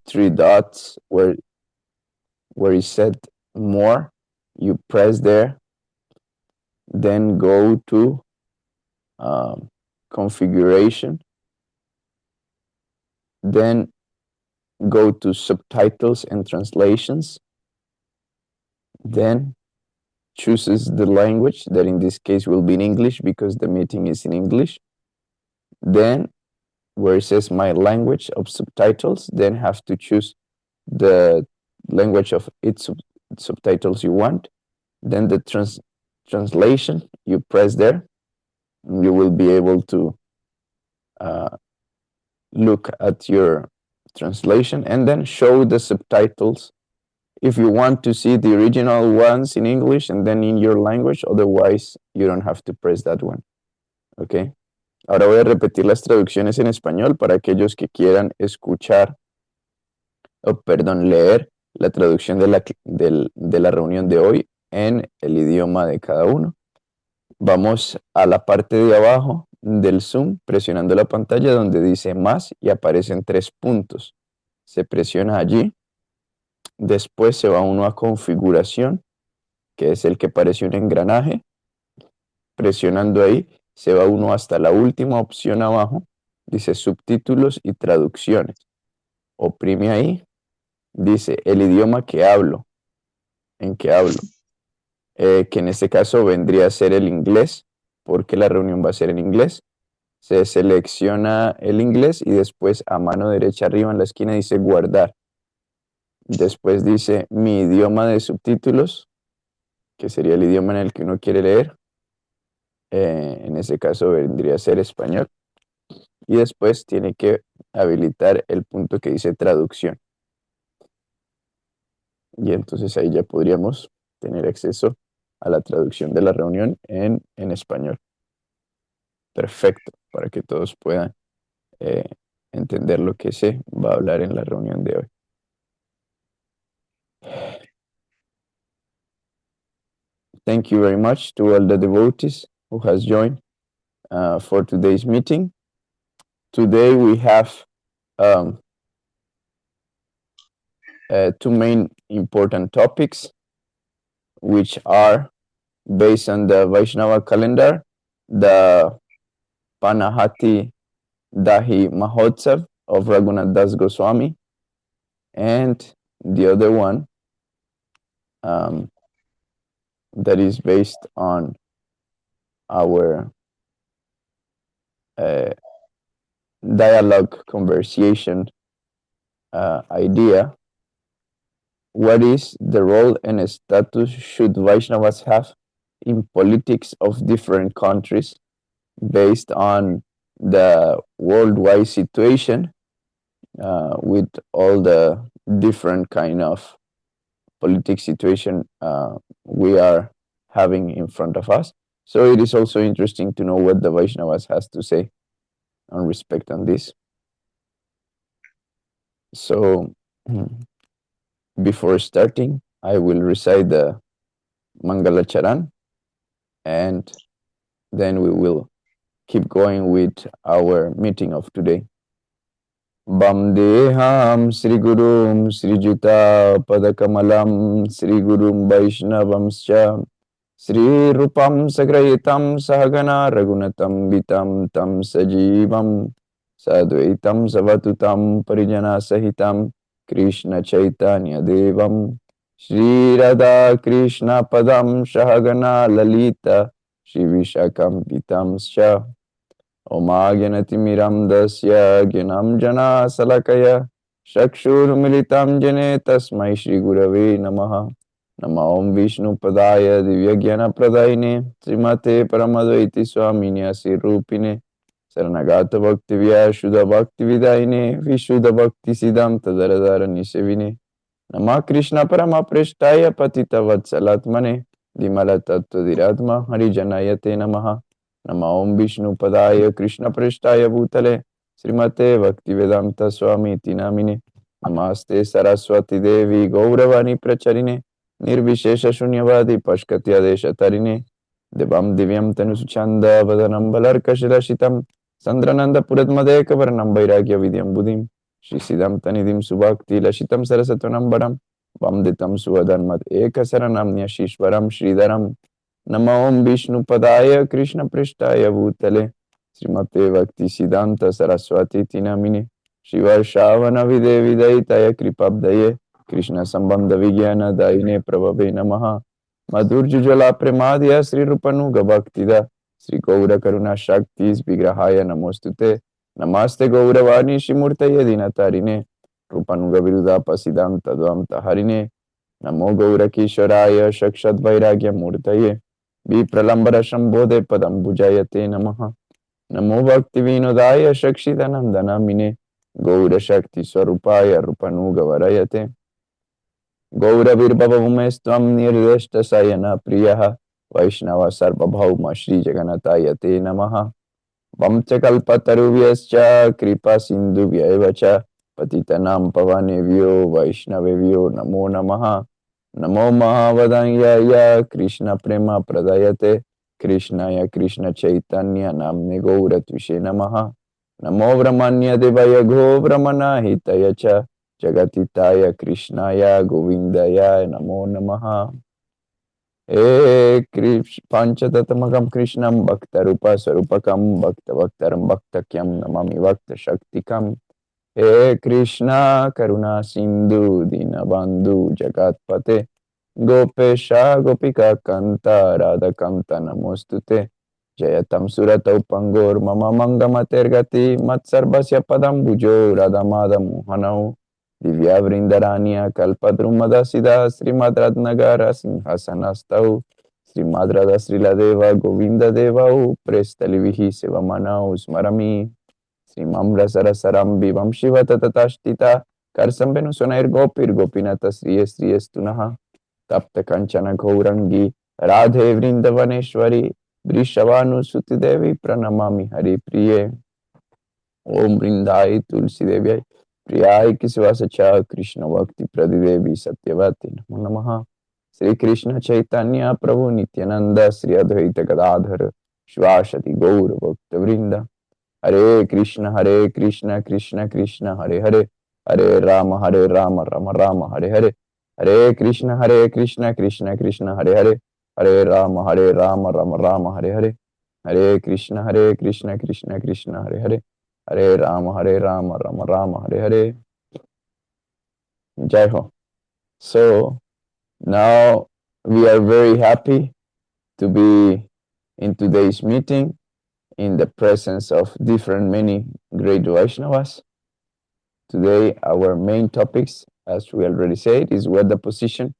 three dots where it said more. You press there, then go to configuration, then go to subtitles and translations, then chooses the language, that in this case will be in English because the meeting is in English. Then where it says my language of subtitles, then have to choose the language of its subtitles you want. Then the translation, you press there, and you will be able to look at your translation and then show the subtitles if you want to see the original ones in English and then in your language. Otherwise, you don't have to press that one. Okay. Ahora voy a repetir las traducciones en español para aquellos que quieran escuchar, leer la traducción de la reunión de hoy en el idioma de cada uno. Vamos a la parte de abajo del Zoom, presionando la pantalla donde dice más y aparecen 3 puntos. Se presiona allí. Después se va uno a configuración, que es el que parece un engranaje. Presionando ahí, se va uno hasta la última opción abajo. Dice subtítulos y traducciones. Oprime ahí. Dice el idioma que hablo. En que hablo. Que en este caso vendría a ser el inglés, porque la reunión va a ser en inglés. Se selecciona el inglés y después a mano derecha arriba en la esquina dice guardar. Después dice mi idioma de subtítulos, que sería el idioma en el que uno quiere leer. En ese caso vendría a ser español. Y después tiene que habilitar el punto que dice traducción. Y entonces ahí ya podríamos tener acceso a la traducción de la reunión en español. Perfecto, para que todos puedan entender lo que se va a hablar en la reunión de hoy. Thank you very much to all the devotees who has joined for today's meeting. Today we have 2 main important topics, which are based on the Vaisnava calendar, the Panahati Dahi Mahotsav of Raghunath Das Goswami, and the other one that is based on our dialogue conversation idea. What is the role and status should Vaishnavas have in politics of different countries based on the worldwide situation with all the different kind of political situation we are having in front of us. So it is also interesting to know what the Vaishnavas has to say on respect on this. So before starting, I will recite the Mangala Charan and then we will keep going with our meeting of today. Bamdeham Sri Gurum Sri Juta Padakamalam Sri Gurum Vaishnavamscha Sri Rupam Sagrayitam Sahagana Ragunatam Vitam Tam Sajivam Sadvaitam Savatutam Parijana Sahitam Krishna Chaitanya Devam Shri Radha Krishna Padam Shahagana Lalita Shri Vishakam Vitam Sha Omagyanatimiram Dasya Gyanam Jana Salakaya Shakshur Militam Jane Tasmai Shri Gurave Namaha Nama Om Vishnu Padaya Divya Gyana Pradaine Srimate Paramadvaiti Swamini Asirupine Saranagata Bhakti Vyashuddha Bhakti Vidaine Vishuddha Bhakti Siddhanta Dharadhara Nisevine Nama Krishna Parama Preshtaya Patita Vatsalatmane Dimala Tattva Diratma Harijanayate Namaha Nama Om Vishnu Padaya Krishna Preshtaya Bhutale Srimate Bhakti Vedanta Swami Tinamine Namaste Saraswati Devi Gauravani Pracharine Nirvishesha Shunyavadi Pashkatya Desha Tarine Devam Divyam Tanusuchanda Vadanam Balarkashirashitam Sandrananda Puratmadeka Varanam Vairagya Vidyam Buddhim Shri Siddham Tanidim Subhakti Lashitam Sarasatunambaram Vamditam Suvadharmat Ekasaranam Nyashishwaram Sridharam Namo Om Vishnu Padaya Krishna Prishtaya Bhutale Srimate Bhakti Siddhanta Saraswati Tinamine Shivarshavana Videvi Daitaya Kripabdaye Krishna Sambandha Vigyana Daine Prabhave Namaha Madhurjujala Premadya Sri Rupanuga Bhaktida Sri Gaura Karuna Shaktis Vigrahaya Namostute Namaste Gauravani Shimurtaye Dinatarine Rupanuga Viruda Pasidanta Dvamta Harine Namo Gaura Kishoraya Shakshat Vairagya Murtaye Vipralambara Shambhode Padam Bujayate Namaha Namo Bhakti Vinodaya Shakshidanandana Mine Gaura Shakti Swarupaya Rupanuga Varayate Gaura Virbhavamestvam Nirdeshta Sayana Priyaha Vaishnava Sarvabhauma Shri Jaganatayate Namaha Vamchakalpatarubhyascha kripa sindhubhyaeva patitanam pavanebhyo vaishnavebhyo namo namaha namo mahavadanyaya krishna prema pradayate krishnaya krishna chaitanya namne gaura tvishe namaha namo brahmanya devaya go brahmana hitaya cha jagatitaya krishnaya govindaya namo namaha Panchatatamagam Krishnam Bhaktarupa Sarupakam Bhakta Bhaktaram Bhaktakyam Namami Bhakta Shaktikam He Krishna Karuna Sindhu Dinabandhu Jagatpate Gopesha Gopika Kanta Radha Kanta Namostute Jayatam Surata Upangor Mama Mangamatergati Matsarvasya Padam Bhujo Radhamada Mohanau Divya Vrindarania Kalpadrumada Siddha Srimad Radnagara Simhasanastau Srimad Radha Sriladeva Govinda Devau Prestalivihi Sevamanau Smarami Srimam Rasarasaram Vivam Shiva Tatatastita Karsambenu Sonair Gopir Gopinata Sriya Sriyastunaha Tapta Kanchana Gaurangi Radhe Vrindavaneshwari Vrishavanu Sutidevi Pranamami Hari Priye Om Vrindai Tulsi Devi Priyai Kisvasacha Krishna Bhakti Pradidevi Satyavati Namo Namaha Sri Krishna Chaitanya Prabhu Nityananda Sri Advaita Gadadhar Shvashati Gaur Bhakta Vrinda Hare Krishna Krishna Krishna Hare Hare Hare Rama Rama Rama Hare Hare Hare Krishna Krishna Krishna Hare Hare Hare Rama Rama Hare Hare Hare Krishna Krishna Krishna Hare Hare Hare Rama Rama Hare Hare Jai Ho. So now we are very happy to be in today's meeting in the presence of many great Vaishnavas. Today, our main topics, as we already said, is what the position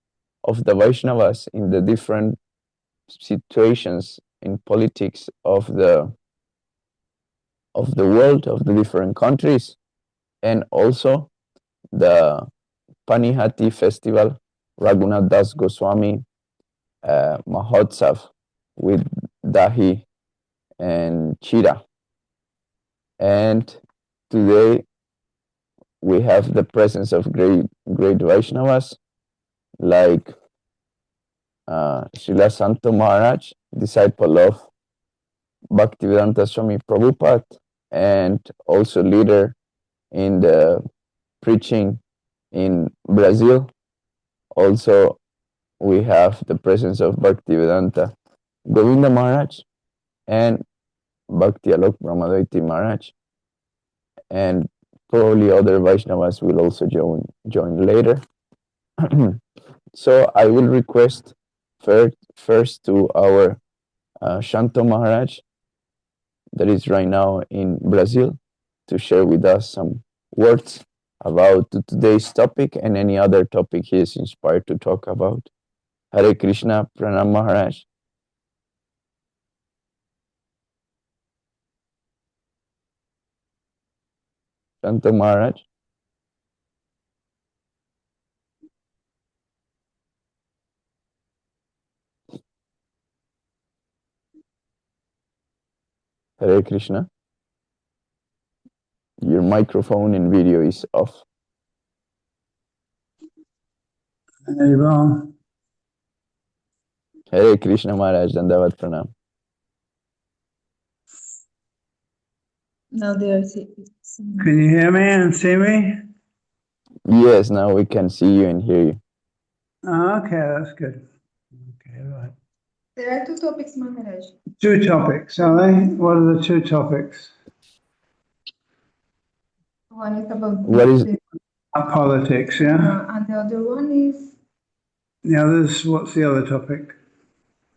of the Vaishnavas in the different situations in politics of the world, of the different countries, and also the Panihati festival, Raghunath Das Goswami Mahotsav with Dahi and Chira. And today we have the presence of great Vaishnavas like Srila Santo Maharaj, disciple of Bhaktivedanta Swami Prabhupada, and also leader in the preaching in Brazil. Also, we have the presence of Bhaktivedanta Govinda Maharaj and Bhakti Alok Brahmadvaiti Maharaj, and probably other Vaishnavas will also join later. So I will request first to our Shanto Maharaj, that is right now in Brazil, to share with us some words about today's topic and any other topic he is inspired to talk about. Hare Krishna, Pranam Maharaj. Shanto Maharaj. Hare Krishna. Your microphone and video is off. Hare Krishna Maharaj, Dandavat Pranam. Now they are Can you hear me and see me? Yes, now we can see you and hear you. Oh, okay, that's good. Okay, right. There are two topics, Maharaj. Two topics, are they? What are the two topics? One is about What is the Politics, yeah. and the other one is The others, what's the other topic?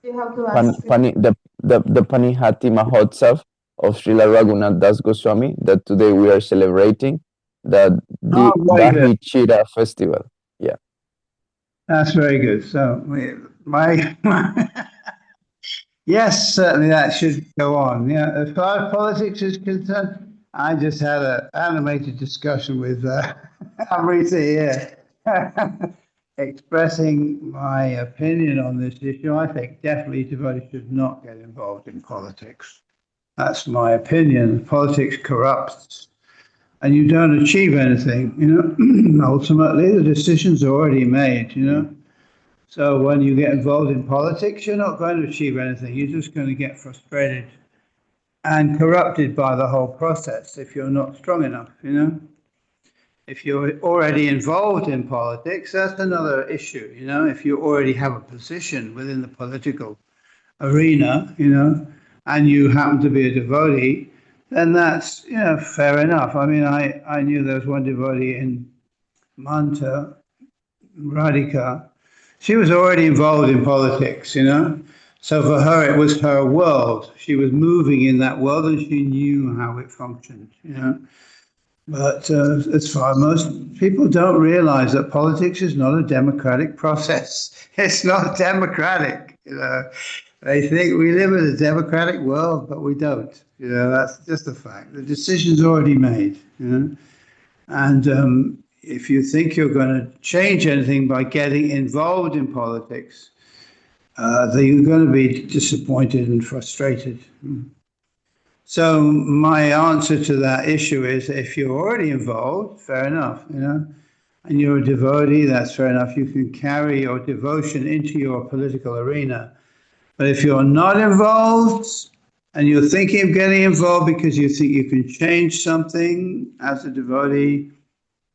you have to ask. the Panihati Mahotsav of Srila Raghunath Das Goswami that today we are celebrating, Oh, the very good. Dahi Chira festival. Yeah. That's very good. So, my yes, certainly that should go on. Yeah, as far as politics is concerned, I just had an animated discussion with Amrita here, expressing my opinion on this issue. I think definitely devotees should not get involved in politics. That's my opinion. Politics corrupts, and you don't achieve anything. Ultimately, the decision's already made. So when you get involved in politics, you're not going to achieve anything. You're just going to get frustrated and corrupted by the whole process if you're not strong enough. If you're already involved in politics, that's another issue. If you already have a position within the political arena, and you happen to be a devotee, then that's fair enough. I mean, I knew there was one devotee in Manta, Radhika. She was already involved in politics. So for her, it was her world. She was moving in that world and she knew how it functioned. But as far most people don't realize that politics is not a democratic process. It's not democratic. They think we live in a democratic world, but we don't. That's just a fact. The decision's already made. And if you think you're going to change anything by getting involved in politics, then you're going to be disappointed and frustrated. So my answer to that issue is if you're already involved, fair enough, and you're a devotee, that's fair enough. You can carry your devotion into your political arena. But if you're not involved and you're thinking of getting involved because you think you can change something as a devotee,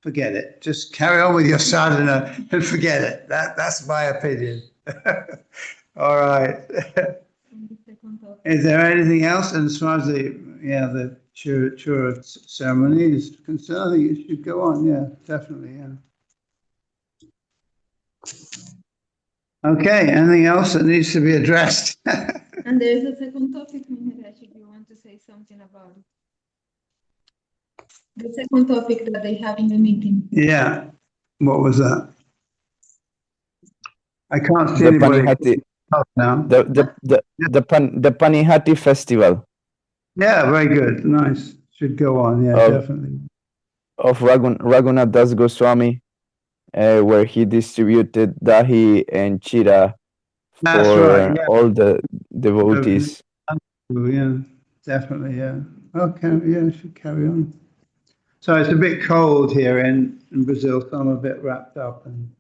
forget it. Just carry on with your sadhana and forget it. That's my opinion. All right. Is there anything else? And as far as the chura ceremony is concerned, I think it should go on. Yeah, definitely. Yeah. Okay. Anything else that needs to be addressed? And there is a second topic, Maharaj, if you want to say something about it. The second topic that they have in the meeting. Yeah. What was that? I can't see The anybody Panihati now. the Panihati festival Yeah, very good. Nice. Should go on. Yeah, of definitely. Raghunath Das Goswami, where he distributed dahi and chira That's right. for all the Yeah. devotees. Yeah, definitely. Yeah. Okay. Yeah, should carry on. So it's a bit cold here in Brazil, so I'm a bit wrapped up. And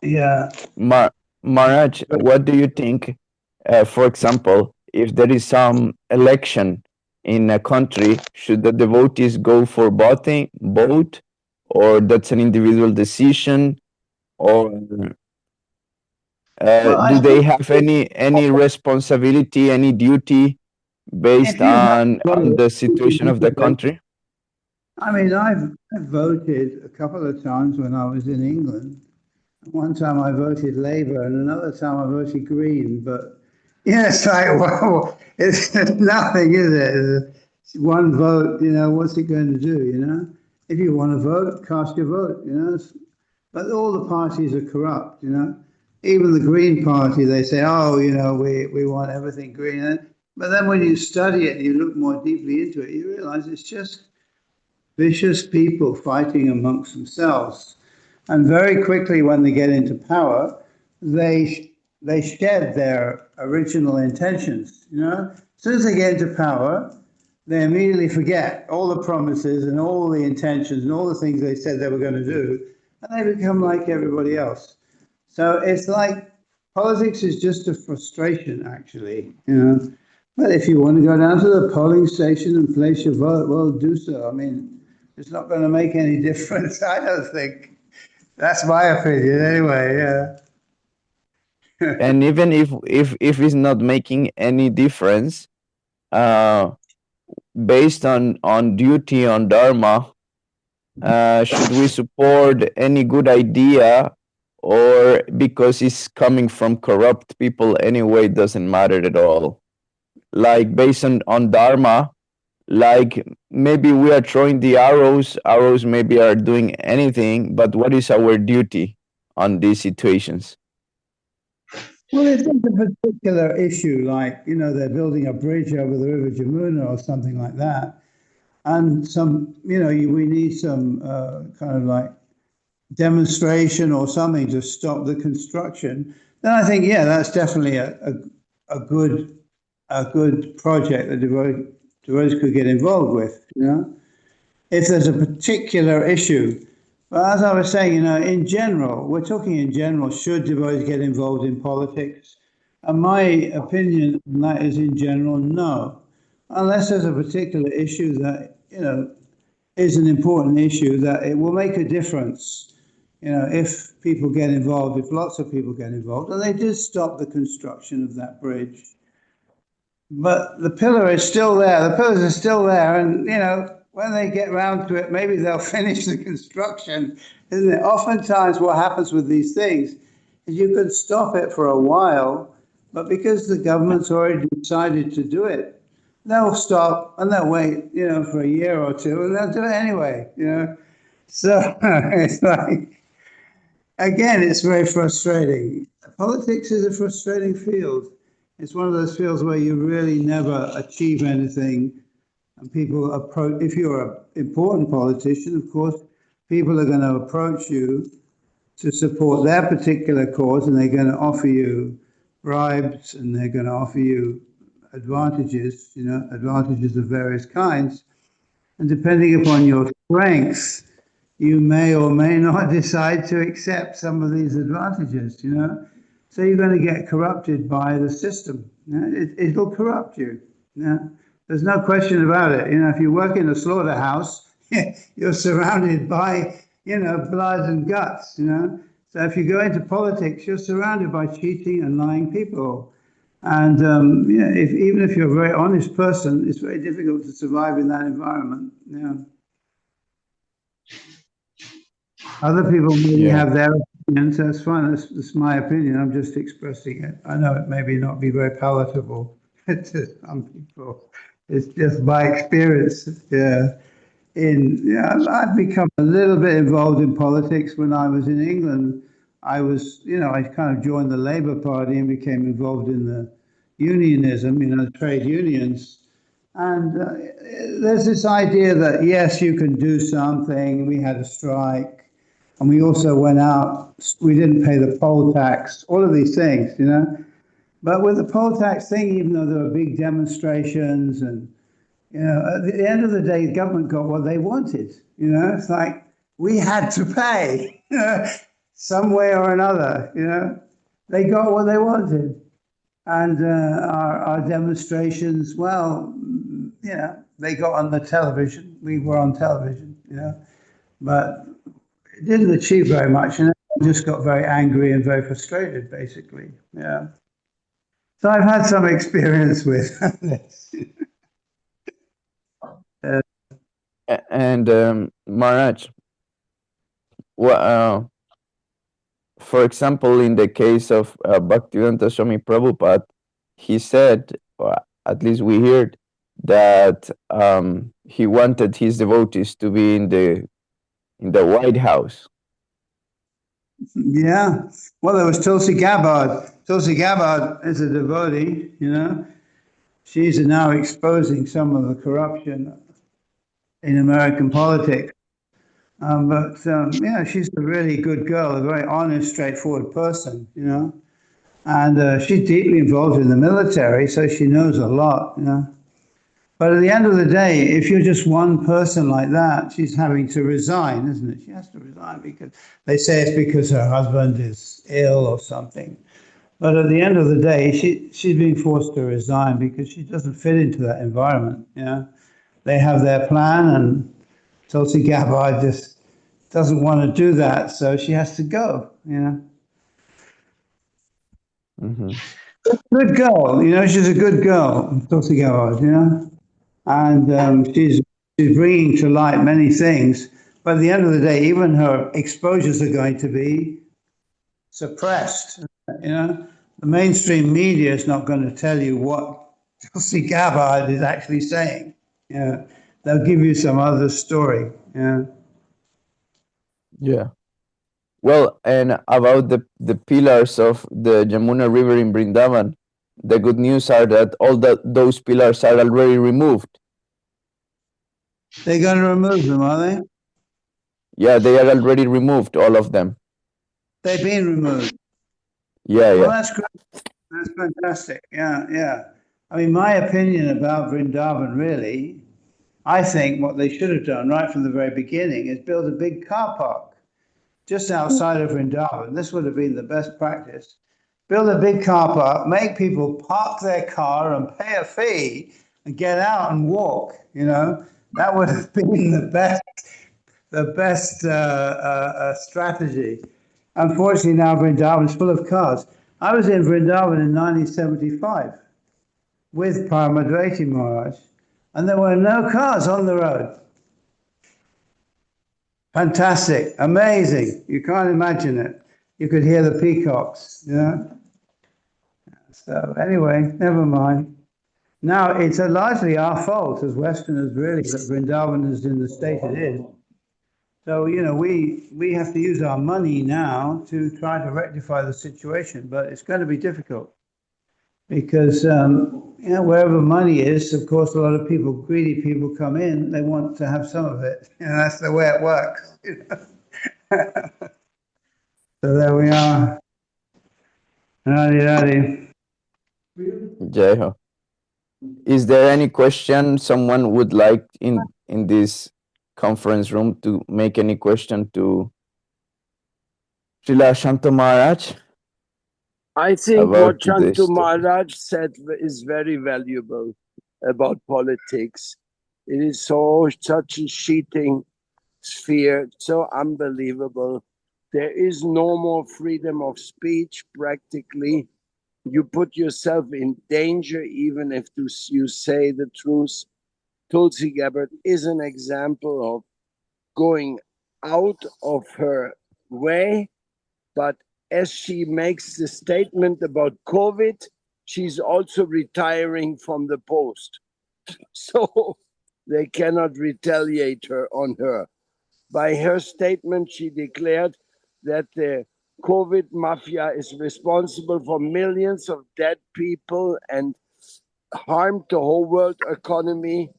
yeah. Maharaj, what do you think? For example, if there is some election in a country, should the devotees go for vote, or that's an individual decision, or Well, I do they think have any responsibility, any duty based if you have on voted, the situation of the country? I mean, I've voted a couple of times when I was in England. One time I voted Labour, and another time I voted Green. But yeah, it's like, well, it's nothing, is it? It's one vote. What's it going to do? If you want to vote, cast your vote. But all the parties are corrupt. Even the Green Party, they say, oh, we want everything green. But then when you study it and you look more deeply into it, you realize it's just vicious people fighting amongst themselves. And very quickly, when they get into power, they shed their original intentions. As soon as they get into power, they immediately forget all the promises and all the intentions and all the things they said they were going to do, and they become like everybody else. So it's like politics is just a frustration, actually. Well, if you want to go down to the polling station and place your vote, well, do so. I mean, it's not going to make any difference, I don't think. That's my opinion, anyway. Yeah. And even if it's not making any difference, uh, based on duty, on dharma, should we support any good idea, or because it's coming from corrupt people anyway, it doesn't matter at all? Like based on dharma, like maybe we are throwing the arrows maybe are doing anything, but what is our duty on these situations? Well, if there's a particular issue, like, they're building a bridge over the River Jamuna or something like that, and we need some kind of like demonstration or something to stop the construction, then I think, yeah, that's definitely a good project that devotees could get involved with, if there's a particular issue. But as I was saying, in general, we're talking in general, should devotees get involved in politics? And my opinion on that is, in general, no. Unless there's a particular issue that, is an important issue that it will make a difference, if people get involved, if lots of people get involved. And they did stop the construction of that bridge. But the pillar is still there. The pillars are still there. And, when they get round to it, maybe they'll finish the construction, isn't it? Oftentimes what happens with these things is you could stop it for a while, but because the government's already decided to do it, they'll stop and they'll wait, for a year or two, and they'll do it anyway, So it's like, again, it's very frustrating. Politics is a frustrating field. It's one of those fields where you really never achieve anything. And people approach, if you're an important politician, of course, people are going to approach you to support their particular cause, and they're going to offer you bribes, and they're going to offer you advantages, advantages of various kinds. And depending upon your strengths, you may or may not decide to accept some of these advantages, So you're going to get corrupted by the system. It'll corrupt you. There's no question about it. If you work in a slaughterhouse, you're surrounded by, blood and guts, So if you go into politics, you're surrounded by cheating and lying people. And even if you're a very honest person, it's very difficult to survive in that environment. Other people maybe have their opinions. That's fine. That's my opinion. I'm just expressing it. I know it maybe not be very palatable to some people. It's just my experience. Yeah. I've become a little bit involved in politics when I was in England. I kind of joined the Labour Party and became involved in the unionism, trade unions. And there's this idea that, yes, you can do something. We had a strike. And we also went out, we didn't pay the poll tax, all of these things, But with the poll tax thing, even though there were big demonstrations and, at the end of the day, the government got what they wanted, It's like, we had to pay, some way or another, They got what they wanted. And our demonstrations, well, they got on the television. We were on television, But it didn't achieve very much, and I just got very angry and very frustrated, basically. Yeah. So I've had some experience with this. And Maharaj, well, for example, in the case of Bhaktivedanta Swami Prabhupada, he said, or at least we heard, that he wanted his devotees to be in the White House. Yeah. Well, there was Tulsi Gabbard. Tulsi Gabbard is a devotee, She's now exposing some of the corruption in American politics. But she's a really good girl, a very honest, straightforward person, And she's deeply involved in the military, so she knows a lot, But at the end of the day, if you're just one person like that, she's having to resign, isn't it? She has to resign because they say it's because her husband is ill or something. But at the end of the day, she's being forced to resign because she doesn't fit into that environment. You know, they have their plan, and Tulsi Gabbard just doesn't want to do that, so she has to go. You know, Mm-hmm. good girl. You know, she's a good girl, Tulsi Gabbard. You know, and she's bringing to light many things. But at the end of the day, even her exposures are going to be suppressed. You know, the mainstream media is not going to tell you what Tulsi Gabbard is actually saying. You know, they'll give you some other story. You know. Yeah. Well, and about the pillars of the Yamuna River in Brindavan, the good news are that all those pillars are already removed. They're going to remove them, are they? Yeah, they are already removed, all of them. They've been removed. Yeah, Well, yeah. that's great. That's fantastic. Yeah, yeah. I mean, my opinion about Vrindavan, really, I think what they should have done right from the very beginning is build a big car park just outside of Vrindavan. This would have been the best practice. Build a big car park, make people park their car and pay a fee and get out and walk. You know, that would have been the best strategy. Unfortunately, now Vrindavan is full of cars. I was in Vrindavan in 1975 with Paramadrati Maharaj, and there were no cars on the road. Fantastic, amazing. You can't imagine it. You could hear the peacocks, you know. So anyway, never mind. Now it's largely our fault as Westerners, really, that Vrindavan is in the state it is. So you know, we have to use our money now to try to rectify the situation, but it's going to be difficult because you know, wherever money is, of course, a lot of people, greedy people, come in. They want to have some of it. You know, that's the way it works. You know? So there we are. Righty. Jai Ho. Is there any question someone would like in this conference room to make any question to Srila Shanto Maharaj I think about what this Chantu topic? Maharaj said is very valuable about politics. It is such a cheating sphere, so unbelievable. There is no more freedom of speech practically. You put yourself in danger even if you say the truth. Tulsi Gabbard is an example of going out of her way, but as she makes the statement about COVID, she's also retiring from the post. So they cannot retaliate her on her. By her statement, she declared that the COVID mafia is responsible for millions of dead people and harmed the whole world economy.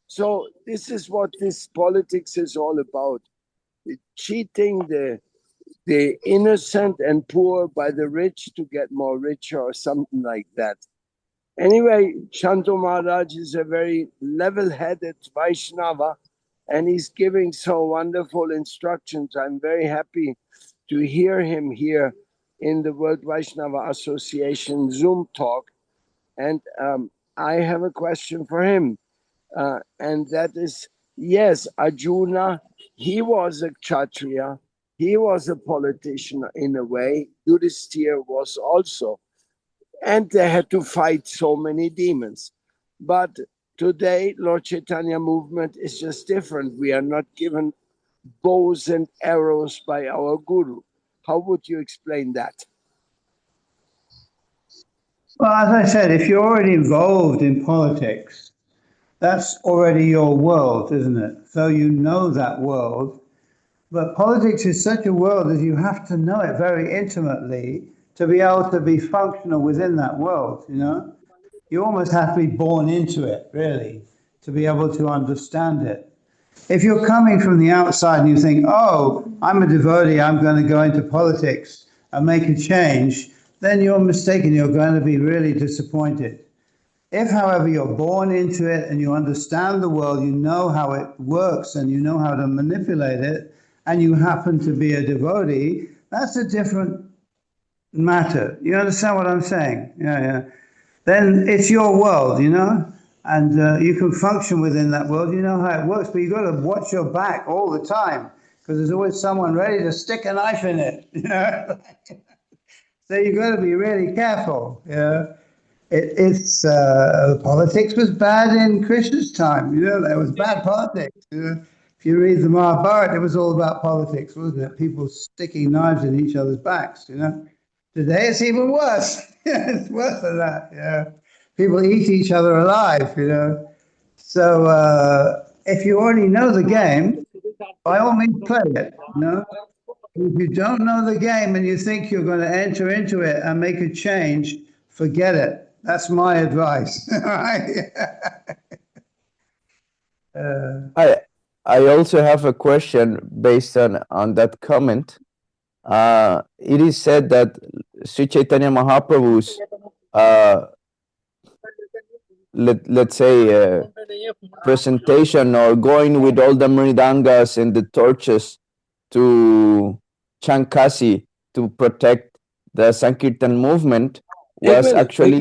So this is what this politics is all about. Cheating the innocent and poor by the rich to get more richer or something like that. Anyway, Shanto Maharaj is a very level-headed Vaisnava and he's giving so wonderful instructions. I'm very happy to hear him here in the World Vaishnava Association Zoom talk. And I have a question for him. And that is, yes, Arjuna, he was a Kshatriya, he was a politician in a way. Yudhisthira was also. And they had to fight so many demons. But today, Lord Chaitanya movement is just different. We are not given bows and arrows by our guru. How would you explain that? Well, as I said, if you're already involved in politics, that's already your world, isn't it? So you know that world. But politics is such a world that you have to know it very intimately to be able to be functional within that world, you know? You almost have to be born into it, really, to be able to understand it. If you're coming from the outside and you think, oh, I'm a devotee, I'm going to go into politics and make a change, then you're mistaken. You're going to be really disappointed. If, however, you're born into it and you understand the world, you know how it works and you know how to manipulate it, and you happen to be a devotee, that's a different matter. You understand what I'm saying? Yeah, yeah. Then it's your world, and you can function within that world. You know how it works, but you've got to watch your back all the time because there's always someone ready to stick a knife in it. So you've got to be really careful. It's politics was bad in Krishna's time. There was bad politics. If you read the Mahabharata, it was all about politics, wasn't it? People sticking knives in each other's backs. Today it's even worse. It's worse than that. Yeah, people eat each other alive. So if you already know the game, by all means play it. If you don't know the game and you think you're going to enter into it and make a change, forget it. That's my advice. All right? I I also have a question based on that comment. It is said that Sri Chaitanya Mahaprabhu's let's say presentation or going with all the mridangas and the torches to Chankasi to protect the Sankirtan movement was actually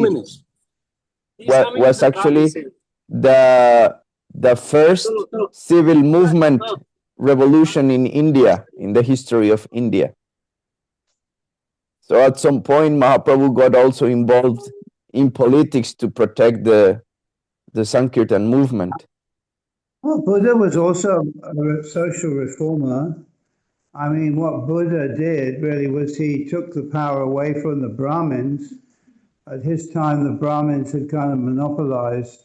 the the first civil movement revolution in India, in the history of India. So at some point Mahaprabhu got also involved in politics to protect the Sankirtan movement. Well, Buddha was also a social reformer. I mean, what Buddha did really was he took the power away from the Brahmins. At his time, the Brahmins had kind of monopolized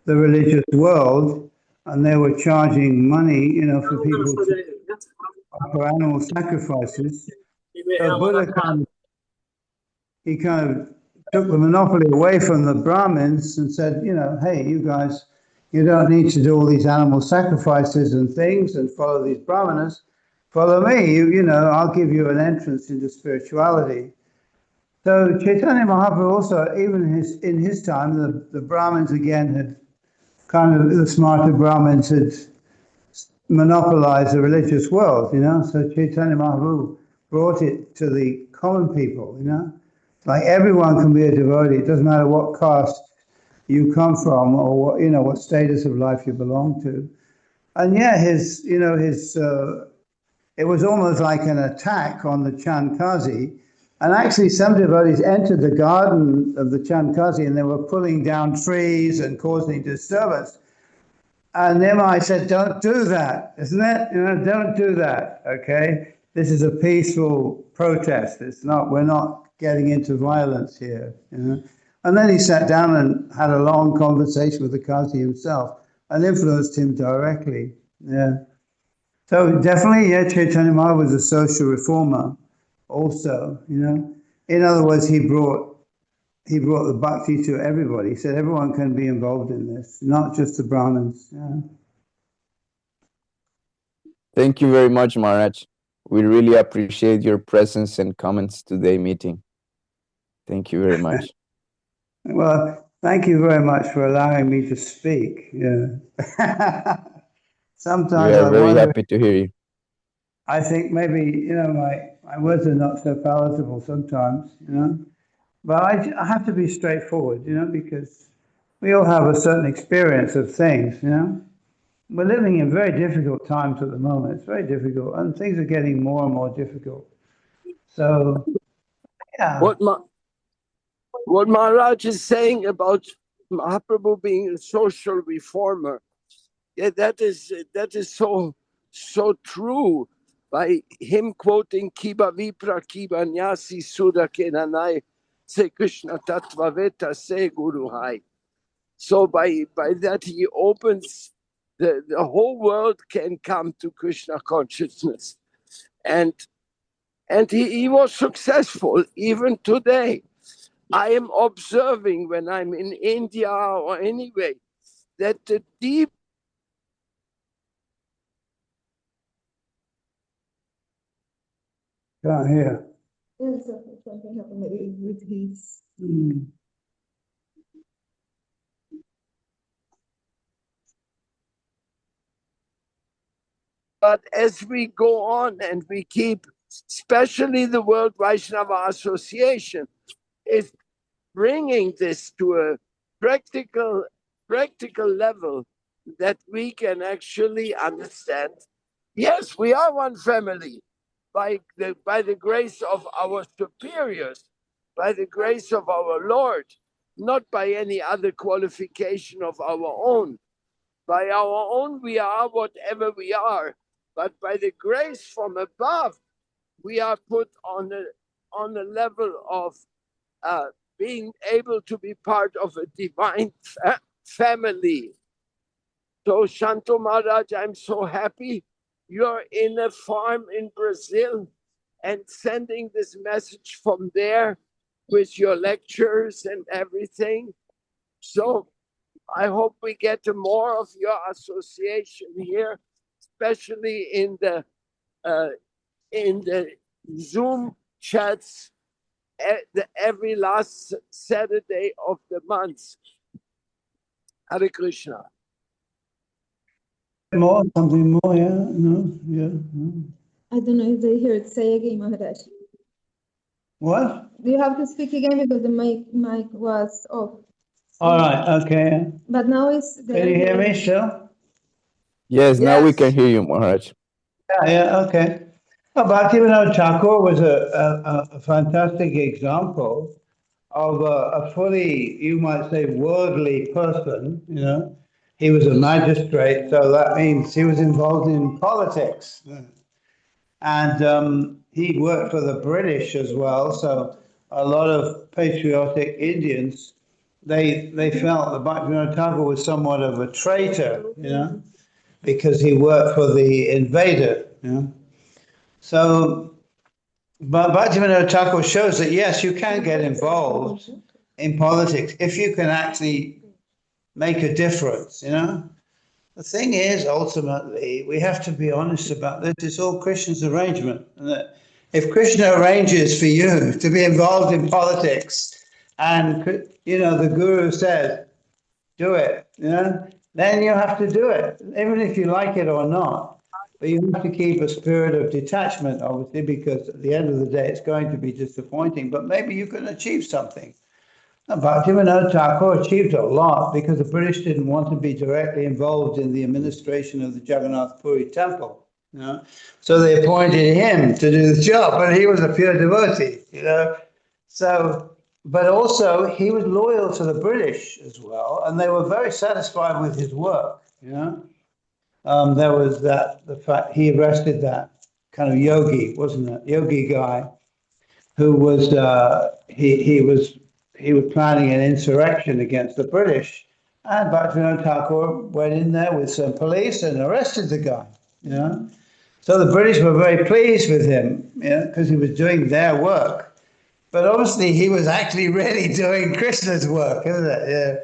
the religious world, and they were charging money, for people to offer animal sacrifices. So Buddha he kind of took the monopoly away from the Brahmins and said, hey, you guys, you don't need to do all these animal sacrifices and things and follow these brahmanas. Follow me, I'll give you an entrance into spirituality. So Chaitanya Mahaprabhu also, even in his time, the Brahmins again had the smarter Brahmins had monopolized the religious world, So Chaitanya Mahaprabhu brought it to the common people, Like everyone can be a devotee. It doesn't matter what caste you come from or what status of life you belong to. And yeah, it was almost like an attack on the Chankazi. And actually, some devotees entered the garden of the Chankazi and they were pulling down trees and causing disturbance. And Nimai said, don't do that, isn't it? Don't do that, okay? This is a peaceful protest. We're not getting into violence here, And then he sat down and had a long conversation with the Kazi himself and influenced him directly, yeah. So definitely, yeah, Chaitanya Mahaprabhu was a social reformer also, In other words, he brought the bhakti to everybody. He said everyone can be involved in this, not just the Brahmins. Yeah. Thank you very much, Maharaj. We really appreciate your presence and comments today meeting. Thank you very much. Well, thank you very much for allowing me to speak. Yeah. Sometimes We are I very wonder, happy to hear you. I think maybe, my words are not so palatable sometimes, But I have to be straightforward, because we all have a certain experience of things, We're living in very difficult times at the moment. It's very difficult, and things are getting more and more difficult. So, yeah. What Maharaj is saying about Mahaprabhu being a social reformer, yeah, that is so true. By him quoting Kiba Vipra Kiba Nyasi Sudha Kenanai Se Krishna Tattvaveta Se Guru Hai. So by that he opens the whole world can come to Krishna consciousness. And he was successful even today. I am observing when I'm in India or anyway that the deep Can't hear. Yes, something happened with his. but as we go on and we keep especially the World Vaisnava Association, is bringing this to a practical level that we can actually understand. Yes, we are one family by the grace of our superiors, by the grace of our Lord, not by any other qualification of our own. By our own, we are whatever we are, but by the grace from above, we are put on a level of being able to be part of a divine family. So Shanto Maharaj, I'm so happy you're in a farm in Brazil and sending this message from there with your lectures and everything. So I hope we get more of your association here, especially in the Zoom chats every last Saturday of the month. Hare Krishna. More, something more, yeah? No? Yeah. No. I don't know if they heard. Say again, Maharaj. What? Do you have to speak again because the mic was off? All right, okay. But now it's there. Can you hear me still? Yes, now we can Yes. hear you, Maharaj. Yeah, okay. Well, Bhaktivinoda Thakur was a fantastic example of a fully, you might say, worldly person, you know. He was a magistrate, so that means he was involved in politics. And he worked for the British as well, so a lot of patriotic Indians, they felt that Bhaktivinoda Thakur was somewhat of a traitor, you know, because he worked for the invader, you know. So, but Bhaktivinoda Thakur shows that yes, you can get involved in politics if you can actually make a difference, you know. The thing is, ultimately, we have to be honest about this. It's all Krishna's arrangement. And that if Krishna arranges for you to be involved in politics, and you know the Guru says, "Do it," you know, then you have to do it, even if you like it or not. But you have to keep a spirit of detachment, obviously, because at the end of the day, it's going to be disappointing. But maybe you can achieve something. Bhaktivinoda Thakur achieved a lot because the British didn't want to be directly involved in the administration of the Jagannath Puri temple. You know? So they appointed him to do the job, but he was a pure devotee, you know. So, but also he was loyal to the British as well, and they were very satisfied with his work, you know. There was the fact he arrested that kind of yogi, wasn't it? Yogi guy who was he was planning an insurrection against the British, and Bhaktivinoda Thakur went in there with some police and arrested the guy. You know, so the British were very pleased with him, you know, because he was doing their work. But obviously, he was actually really doing Krishna's work, isn't it? Yeah.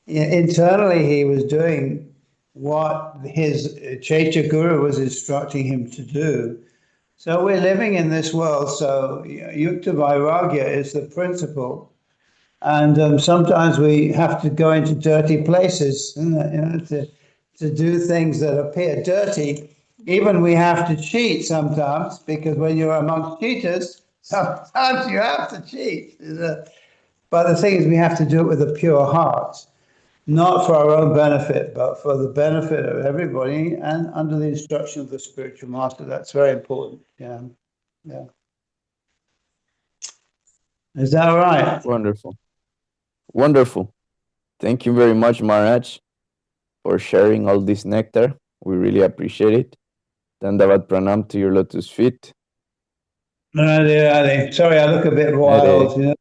Yeah, internally, he was doing what his Chaitya Guru was instructing him to do. So we're living in this world. So yukta vairagya is the principle, and sometimes we have to go into dirty places, you know, to do things that appear dirty. Even we have to cheat sometimes because when you're amongst cheaters, sometimes you have to cheat. But the thing is, we have to do it with a pure heart, not for our own benefit, but for the benefit of everybody and under the instruction of the spiritual master. That's very important. Yeah. Yeah. Is that all right? Wonderful. Wonderful. Thank you very much, Maharaj, for sharing all this nectar. We really appreciate it. Dandavat pranam to your lotus feet. No, sorry, I look a bit wild, you know.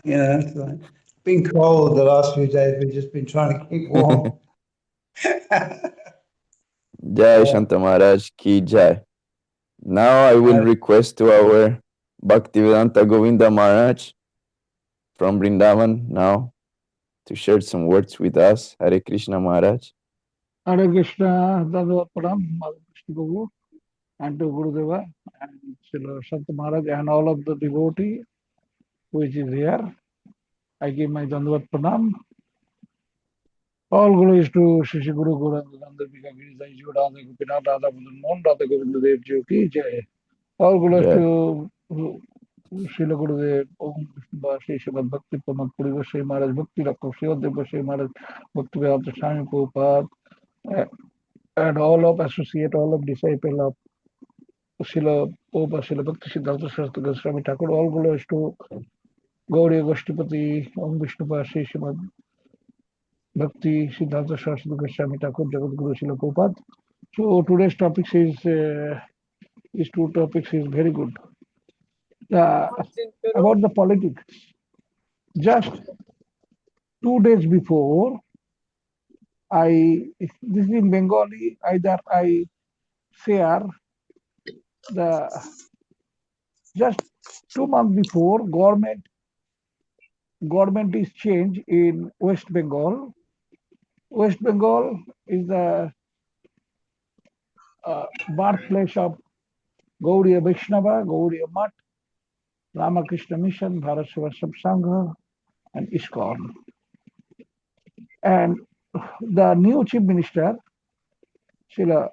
You know, it's like been cold the last few days. We've just been trying to keep warm. Jai Shanta Maharaj ki jai. Now I will request to our Bhaktivedanta Govinda Maharaj from Vrindavan now to share some words with us. Hare Krishna Maharaj. Hare Krishna, Dandavat Pranam, Mother Krishna Guru, and to Gurudeva, and Srila Santa Maharaj, and all of the devotee which is here. I give my Dandavat Pranam. All glories to Shri Guru Guru Nanda Bika Giri Sai Jiva Radha Gopinath Radha Madan Mohan Radha Govinda Dev Ji ki Jai. All glories Yeah. to Srila Gurudev, Om Vishnu Shri Srimad Bhakti Pramad Puri Goswami Maharaj, Bhakti Rakho Srivadev Goswami Maharaj, Bhakti Vedanta Swami Prabhupada, and all of associate, all of disciple of Srila Prabhupada, Srila Bhakti Siddhanta Saraswati Goswami Thakur. All glories to Gauriya Goshtipati, Om Vishnu Shri Srimad Bhakti Siddhanta Saraswati Goswami Thakur, Jagat Guru Srila Prabhupada. So today's topics is two topics is very good. About the politics. Just 2 days before, this is in Bengali, either I share the just 2 months before government is changed in West Bengal. West Bengal is the birthplace of Gauriya Vaisnava, Gauriya Math, Ramakrishna Mission, Bharat Sevasam Sangha, and ISKCON. And the new chief minister, Srila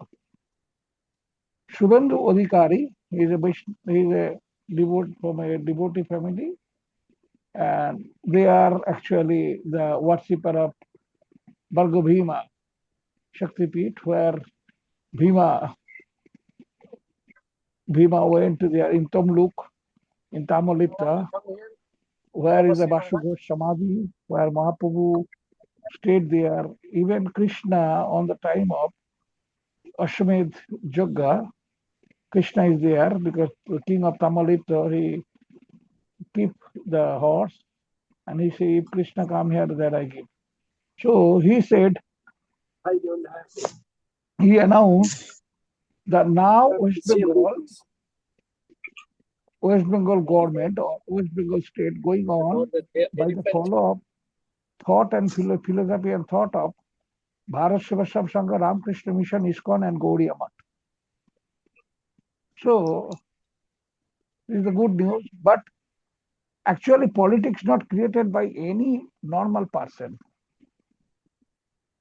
Shubhendu Adhikari, he is a from a devotee family, and they are actually the worshipper of Bharga Bhima Shakti Peeth, where Bhima went to there in Tamluk, in Tamalipta, where is the Vasughosh Samadhi, where Mahaprabhu stayed there. Even Krishna, on the time of Ashwamedh Yagya, Krishna is there because the king of Tamalipta, he keep the horse and he said, if Krishna come here, that I give. So he said, he announced that now West Bengal government or West Bengal state going on by the follow of thought and philosophy and thought of Bharat Sevasam Sangha, Ramakrishna Mission, ISKCON and Gauriya Math. So this is the good news, but actually politics not created by any normal person.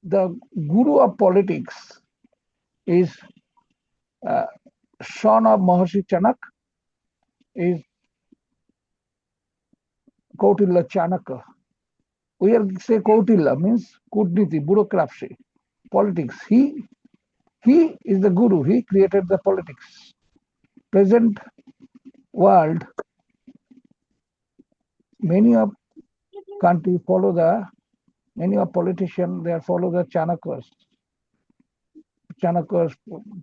The guru of politics is son of Maharshi Chanak, is Kautilya Chanakya. We are say Kautilya means Kudniti, bureaucracy, politics. He is the guru. He created the politics. Present world, many of country follow many of politicians, they follow the Chanakya's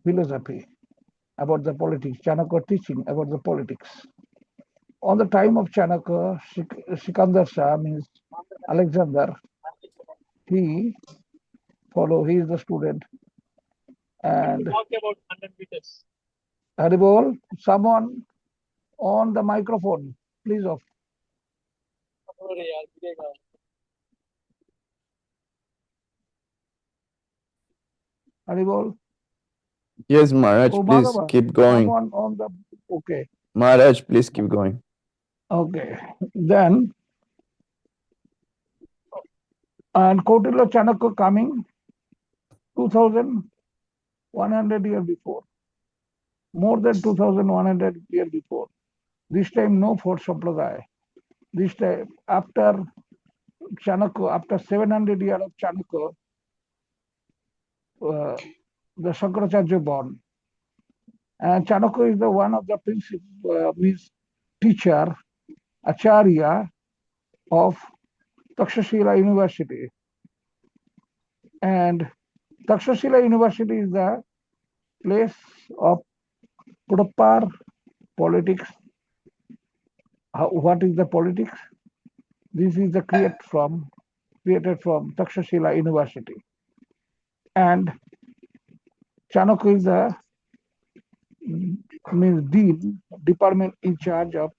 philosophy about the politics, Chanakya teaching about the politics. On the time of Chanakya, Sikandar Shah means Alexander, he is the student. And Haribol, someone on the microphone, please off. Haribol. Yes, Maharaj, please Madhava, keep going. someone on the, okay. Maharaj, please keep going. Okay. Then, and Kautilya Chanakya coming 2,100 years before, more than 2,100 years before. This time no fourth sampradaya. This time after Chanakya, after 700 years of Chanakya, the Shankaracharya born. And Chanakya is the one of the principal means teacher, acharya of Takshashila University. And Takshashila University is the place of proper politics. What is the politics? This is the created from Takshashila University. And Chanakya is the means dean, department in charge of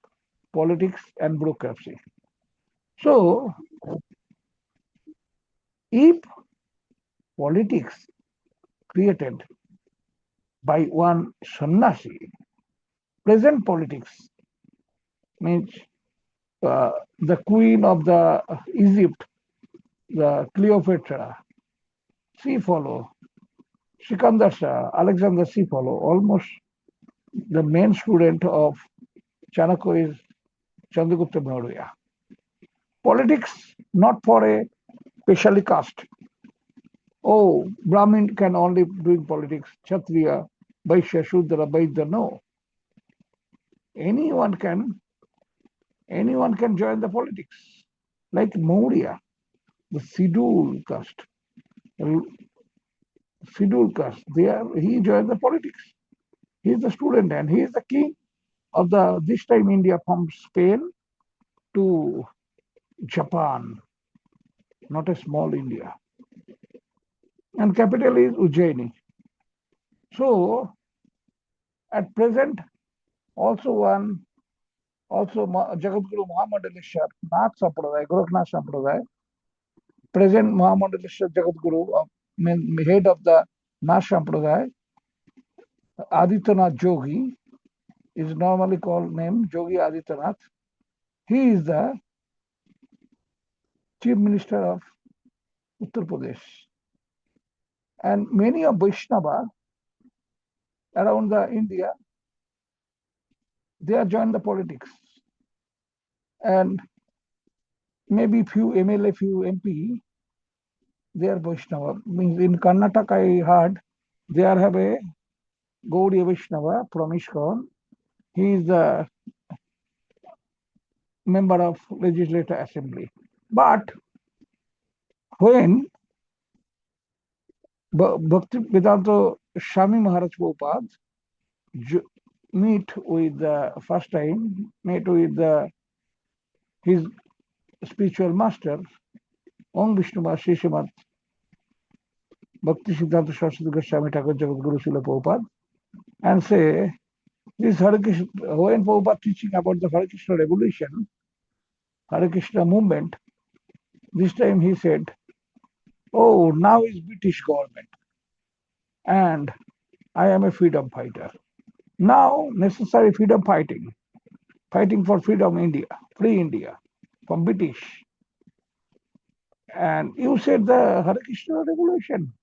politics and bureaucracy. So, if politics created by one sannyasi, present politics means the queen of the Egypt, the Cleopatra, she follow, Sikandar Shah, Alexander she follow, almost the main student of Chanakya is Chandragupta Maurya. Politics not for a specially caste. Oh, Brahmin can only do politics. Kshatriya, Vaishya, Shudra, Vaidya. No, anyone can join the politics. Like Maurya, the scheduled caste. Scheduled caste. There he joined the politics. He is the student and he is the king of the this time India from Spain to Japan, not a small India. And capital is Ujjaini. So at present, also Jagadguru Mahamandaleshwar Nath Sampradaya, Gorakhnath Sampradaya, present Mahamandaleshwar Jagadguru, head of the Nath Sampradaya, Adityanath Jogi, is normally called name Jogi Adityanath. He is the Chief Minister of Uttar Pradesh. And many of Vaisnava around the India, they are joined the politics. And maybe few MLA, few MP, they are Vaishnava. Means in Karnataka, I heard they have a Gaudiya Vaishnava from ISKCON. He is the member of Legislative Assembly. But when Bhakti Vedanta Swami Maharaj Prabhupada meet with the first time, met with his spiritual master, Om Vishnu Sri Srimad Bhakti Siddhanta Saraswati Goswami Thakur Jagadguru Srila Prabhupada, and say, this Hare Krishna, when Prabhupada teaching about the Hare Krishna revolution, Hare Krishna movement, this time he said, oh, now is British government and I am a freedom fighter. Now necessary freedom fighting for freedom India, free India from British. And you said the Hare Krishna revolution,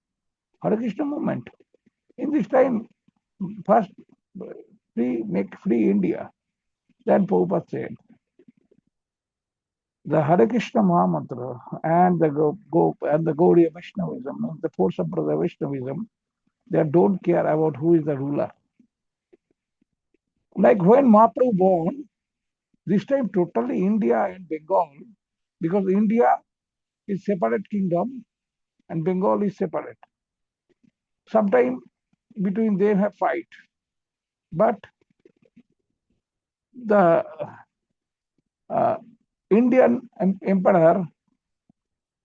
Hare Krishna movement. In this time, first make free India. Then Prabhupada said, the Hare Krishna Mahamantra and the Gaudiya Vaishnavism, the four Sampradaya Vaishnavism, they don't care about who is the ruler. Like when Mahaprabhu born, this time totally India and Bengal, because India is separate kingdom and Bengal is separate. Sometime between them have fight, but the Indian emperor,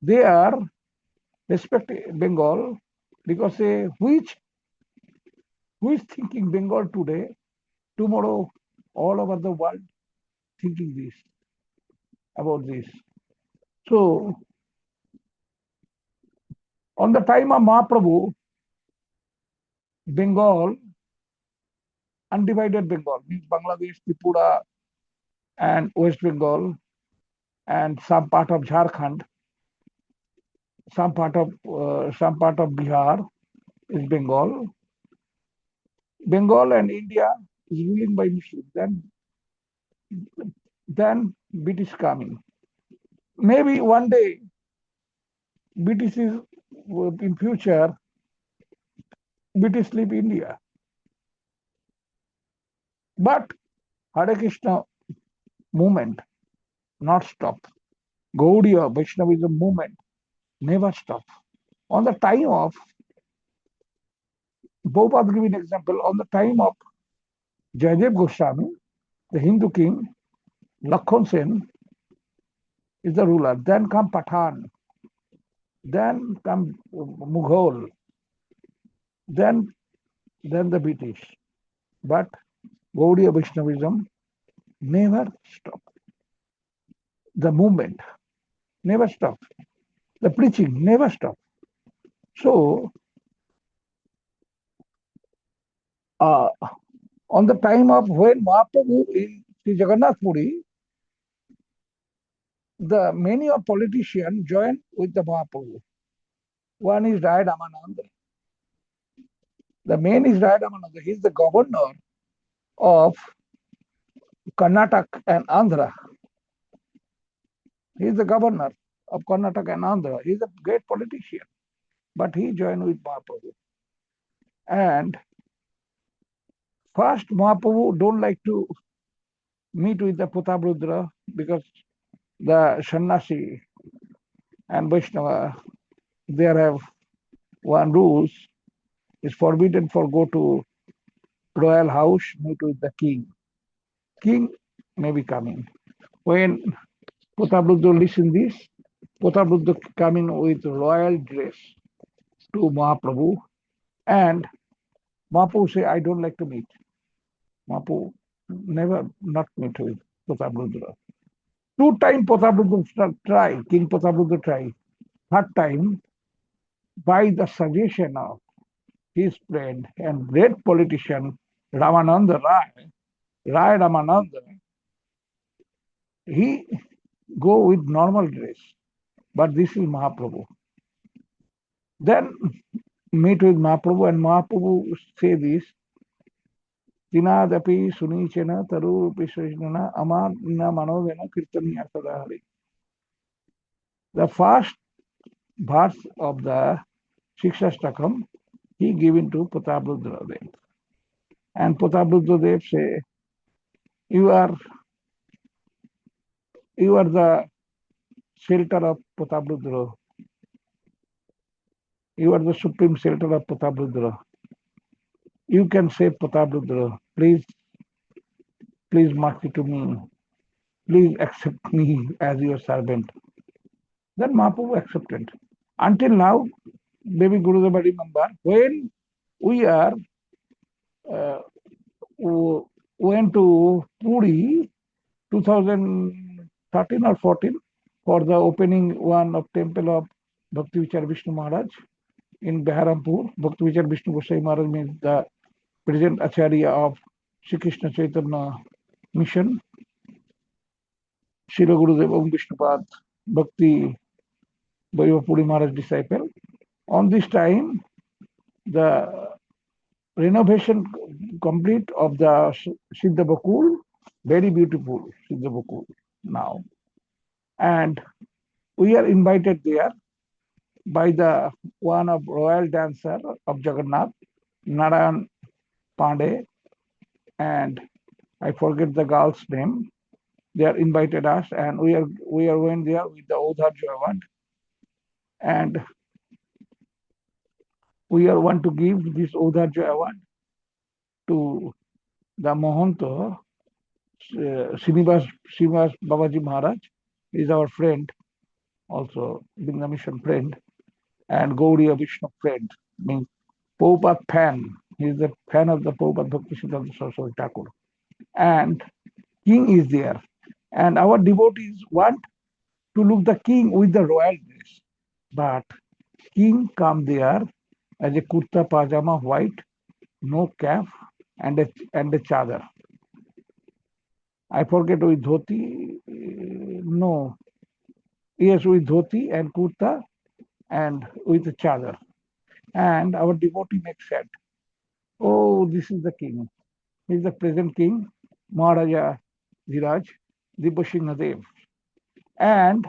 they are respect Bengal because who is thinking Bengal today, tomorrow all over the world thinking this, about this. So on the time of Mahaprabhu, Bengal, undivided Bengal, means Bangladesh, Tripura and West Bengal and some part of Jharkhand, some part of Bihar is Bengal. Bengal and India is ruling by Muslims. Then British coming. Maybe one day British is in future British leave India. But Hare Krishna movement not stop. Gaudiya Vaishnavism movement never stop. On the time of, Prabhupada give an example, on the time of Jayadev Goswami, the Hindu king, Lakhon Sen is the ruler. Then come Pathan, then come Mughal, then the British. But Gaudiya Vaishnavism never stop. The movement never stop. The preaching never stop. So, on the time of when Mahaprabhu in Sri Jagannath Puri, the many of politicians joined with the Mahaprabhu. One is Rai Ramananda. The main is Rai Ramananda. He is the governor of Karnataka and Andhra. He is the governor of Karnataka and Andhra. He is a great politician, but he joined with Mahaprabhu. And first, Mahaprabhu don't like to meet with the Putabrudra because the Sannyasi and Vaisnava, they have one rules, is forbidden for go to royal house, meet with the king. King may be coming. When Putabrudra listen this, Putabrudra coming with royal dress to Mahaprabhu, and Mahaprabhu say, I don't like to meet. Mahaprabhu never not meet with Putabrudra. Two time Putabrudra try, King Putabrudra try. Third time, by the suggestion of his friend and great politician Ramananda Rai Ramananda, he go with normal dress, but this is Mahaprabhu. Then meet with Mahaprabhu, and Mahaprabhu say this, Tinadapi Sunichena Taru Pishrishna Amana Manovena Kirtaniya Sadahari. The first verse of the Shikshastakam he given to Putabrudra Dev. And Putabrudra Dev say, you are the shelter of Putabrudra. You are the supreme shelter of Putabrudra. You can save Putabrudra. Please mercy to me. Please accept me as your servant. Then Mahaprabhu accepted. Until now, maybe Gurudeva remember, when we are went to Puri 2013 or 14 for the opening one of temple of Bhakti Vichar Vishnu Maharaj in Beharampur. Bhakti Vichar Vishnu Gosai Maharaj means the present Acharya of Sri Krishna Chaitanya mission. Srila Gurudev Om Vishnupad Bhakti Vaivapuri Maharaj disciple. On this time, the renovation complete of the Siddha Bakul, very beautiful Siddha Bakul now. And we are invited there by the one of royal dancer of Jagannath, Narayan Pandey, and I forget the girl's name. They are invited us, and we are going there with the Odharja award, and we are want to give this Odharja award to the Mohanto Srinivas Babaji Maharaj. Is our friend, also Binga Mission friend, and Gauriya Vishnu friend, means Prabhupada fan. He is the fan of the Prabhupada Bhakti Siddhanta Saraswati Thakur. And king is there. And our devotees want to look the king with the royal dress. But king come there as a kurta pajama white, no cap, and a chadar. I forget with dhoti. No. Yes, with dhoti and kurta and with a chadar. And our devotee makes sad. Oh, this is the king. He is the present king, Maharaja Dhiraj, Dibbasinghadev. And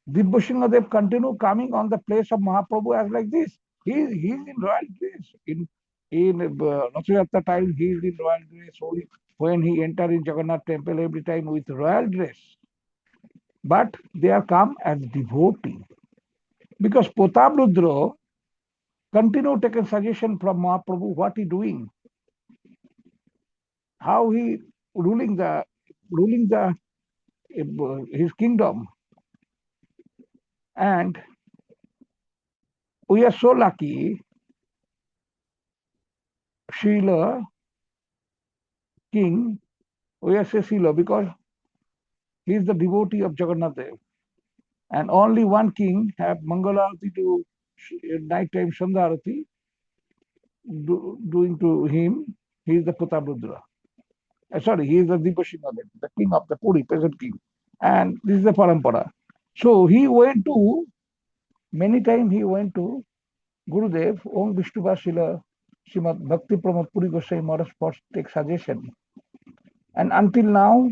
Dibbasinghadev continue coming on the place of Mahaprabhu as like this. He is in royal dress. In Rathayatra time, he is in royal dress. Only when he enter in Jagannath temple every time with royal dress. But they are come as devotee. Because Putabrudra continue taking suggestion from Mahaprabhu, what he doing, how he ruling his kingdom. And we are so lucky, Srila King, we are say Srila because he is the devotee of Jagannath Dev. And only one king have Mangalarati to night time Sandharati doing to him. He is the Putabrudra. Sorry, he is the Dibbasinghadev, the king of the Puri, present king. And this is the parampara. So he went to, many times he went to Gurudev, Om Vishnupad Srila Srimad Bhakti Pramod Puri Goswami Maharaj first take suggestion. And until now,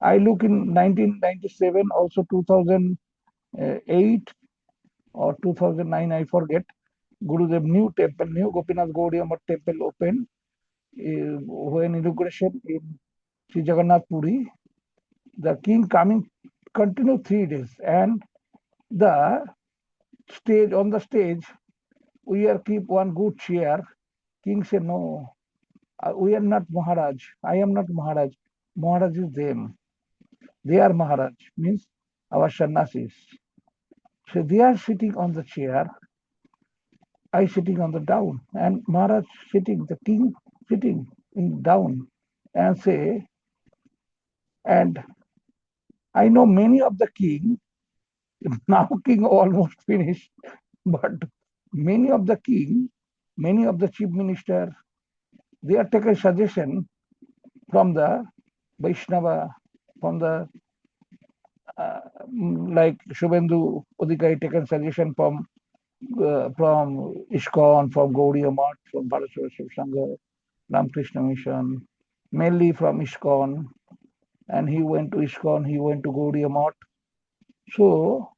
I look in 1997, also 2008 or 2009, I forget. Gurudev new temple, new Gopinath Gaudiya Math temple opened when inauguration in Sri Jagannath Puri. The king coming continue 3 days, and the stage on the stage we are keep one good chair. King said, no, we are not Maharaj. I am not Maharaj. Maharaj is them. They are Maharaj, means our sannyasis. So they are sitting on the chair, I sitting on the down, and Maharaj sitting, the king sitting in down, and say, and I know many of the king, now king almost finished, but many of the king, many of the chief minister, they are taking suggestion from the Vaisnava, from the like Shubhendu Odhikari taken suggestion from ISKCON, from Gaudiya Math, from Bharat Saraswati Sangha, Ramakrishna Mission, mainly from ISKCON. And he went to ISKCON, he went to Gaudiya Math. So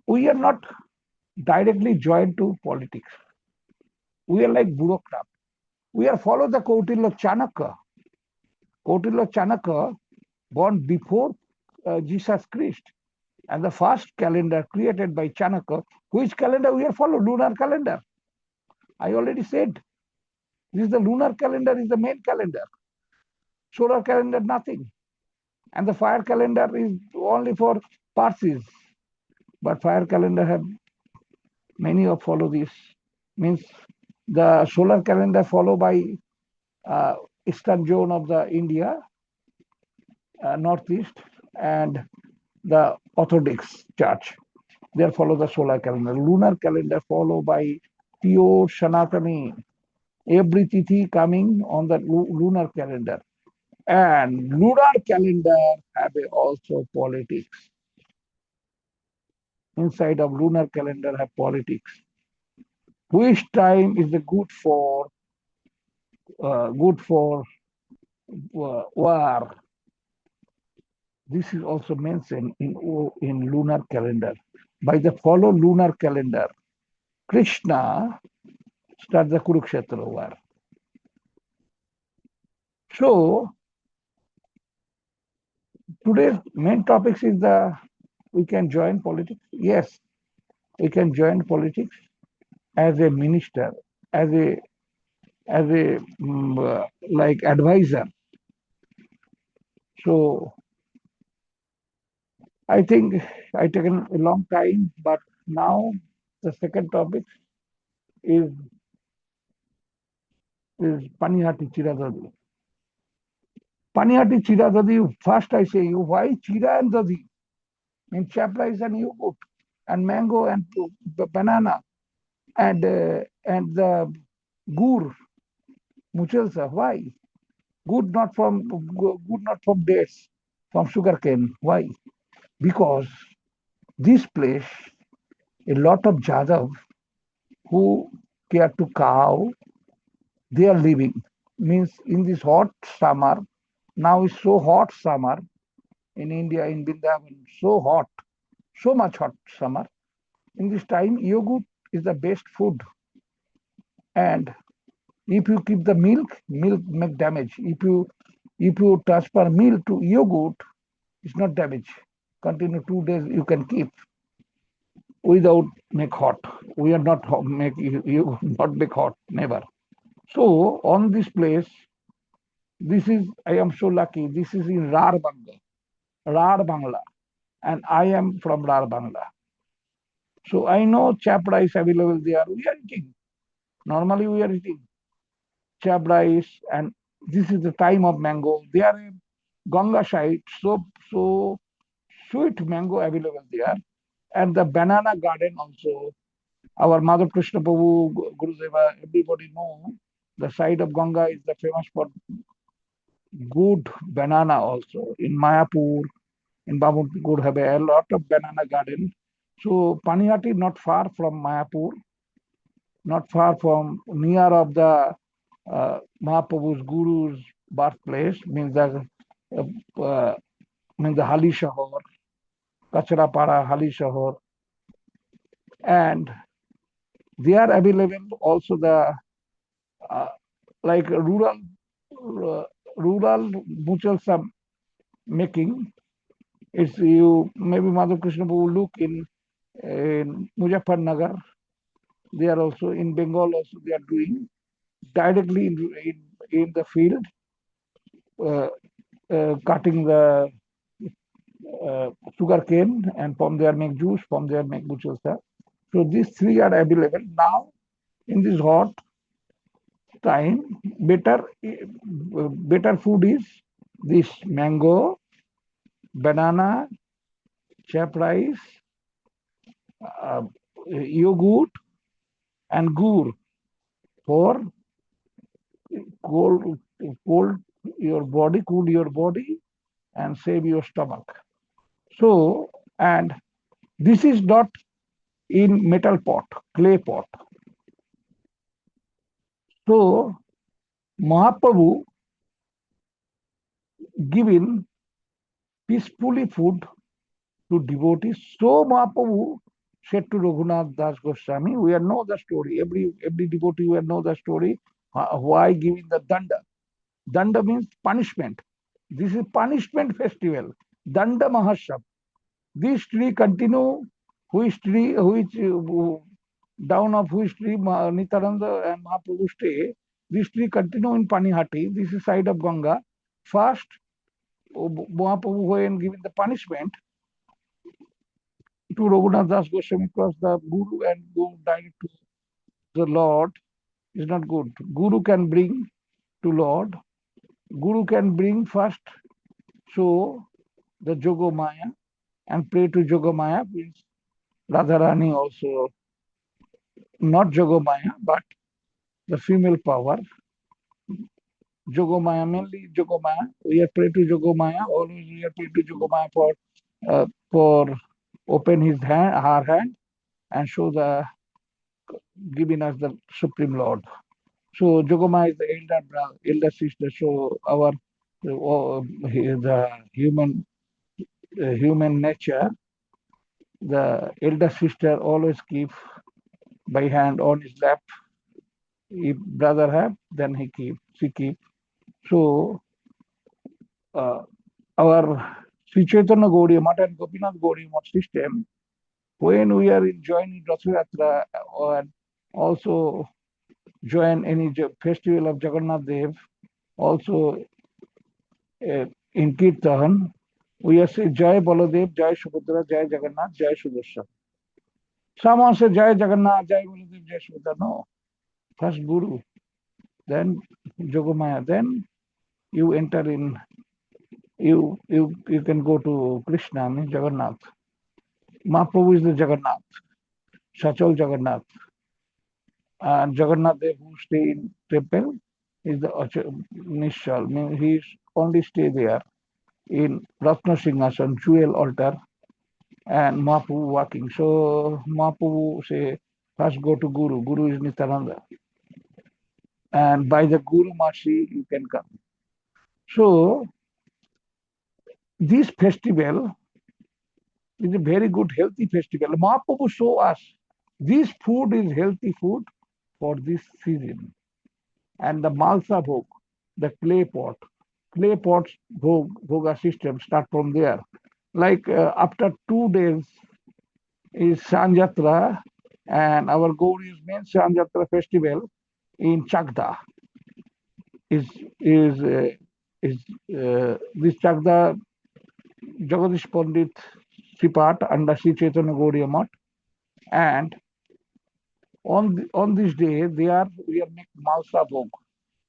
we are not directly joined to politics. We are like bureaucrat. We are follow the Kautilya Chanakya. Kautilya Chanakya born before Jesus Christ. And the first calendar created by Chanakya, which calendar we are follow? Lunar calendar. I already said. This is the lunar calendar is the main calendar. Solar calendar, nothing. And the fire calendar is only for Parsis. But fire calendar have many of follow this. Means the solar calendar follow by eastern zone of the India, northeast, and the Orthodox Church. They follow the solar calendar. Lunar calendar follow by pure Sanatani. Every tithi coming on the lunar calendar. And lunar calendar have also politics. Inside of lunar calendar have politics. Which time is the good for war? This is also mentioned in lunar calendar. By the follow lunar calendar, Krishna starts the Kurukshetra war. So today's main topics is we can join politics. Yes, we can join politics as a minister, as a like advisor. So I think I taken a long time, but now the second topic is Panihati Chiradadi. Panihati Chiradadi, first I say you, why Chira and Dadi? In chap rice and yogurt and mango and banana and the gur, muchelsa. Why? Good not from dates, from sugarcane. Why? Because this place, a lot of Jadav who care to cow, they are living. Means in this hot summer, now is so hot summer in India, in Vrindavan, so hot, so much hot summer. In this time, yogurt is the best food. And if you keep the milk make damage. If you transfer milk to yogurt, it's not damage. Continue 2 days you can keep without make hot. We are not make you not make hot, never. So on this place, this is I am so lucky. This is in Rar Bangla, and I am from Rar Bangla. So I know chap rice available there. We are eating. Normally we are eating chap rice, and this is the time of mango. They are in Ganga side, so sweet mango available there, and the banana garden also. Our Mother Krishna Prabhu, Gurudeva, everybody know the side of Ganga is the famous for good banana also. In Mayapur, in Babunpur have a lot of banana garden. So Panihati not far from Mayapur, not far from near of the Mahaprabhu's Guru's birthplace, means the Hali Shahar, Kachrapara, Hali Shahar, and they are available also the like rural mutual sub making. It's you maybe Madhav Krishna will look in Muzaffarnagar. They are also in Bengal. Also, they are doing directly in the field, uh, cutting the sugar cane, and from there make juice. From there make mutual stuff. So these three are available now in this hot time. Better food is this mango, banana, chap rice, uh, yogurt, and gur for cold, cold your body, cool your body, and save your stomach. So, and this is not in metal pot, clay pot. So, Mahaprabhu giving peacefully food to devotees. So Mahaprabhu said to Raghunath Das Goswami, we know the story. Every devotee will know the story. Why giving the danda? Danda means punishment. This is punishment festival. Danda Mahasab. This tree continue, which down of which tree Nityananda and Mahaprabhu stay. This tree continue in Panihati. This is side of Ganga. First, Mahaprabhu when giving the punishment to Raghunath Das Goswami because the Guru and go direct to the Lord is not good. Guru can bring to Lord. Guru can bring first, so the Jogamaya and pray to Jogamaya means Radharani also, not Jogamaya, but the female power. Jogamaya, mainly Jogamaya. We are pray to Jogamaya, always we are pray to Jogamaya for open his hand, her hand, and show the giving us the Supreme Lord. So Jogama is the elder sister. So our the human nature, the elder sister always keep by hand on his lap. If brother have, then she keep. So our Sri Chaitanya Gaudiya Math and Gopinath Gaudiya Math system, when we are joining Rath Yatra or also join any festival of Jagannath Dev, also in Kirtan, we are saying Jai Baladev, Jai Subhadra, Jai Jagannath, Jai Sudarshan. Someone say Jai Jagannath, Jai Baladev, Jai Subhadra. No, first Guru, then Jogamaya, then you enter in, you can go to Krishna, means Jagannath. Mahaprabhu is the Jagannath, Sachal Jagannath. And Jagannath Dev who stay in temple is the Nishal, means he only stay there in Ratna Singhasan, jewel altar, and Mahaprabhu walking. So Mahaprabhu say, first go to Guru. Guru is Nityananda. And by the Guru Mercy, you can come. So this festival is a very good, healthy festival. Mahaprabhu show us this food is healthy food for this season. And the Malsa Bhog, the clay pots bhoga system start from there. Like after 2 days is Sanjatra, and our Gauri's main Sanjatra festival in Chakda is this Chakda Jagadish Pandit Sipat under Sri Chaitanya Gauriya Math, and on this day we are make Malsa Bhog.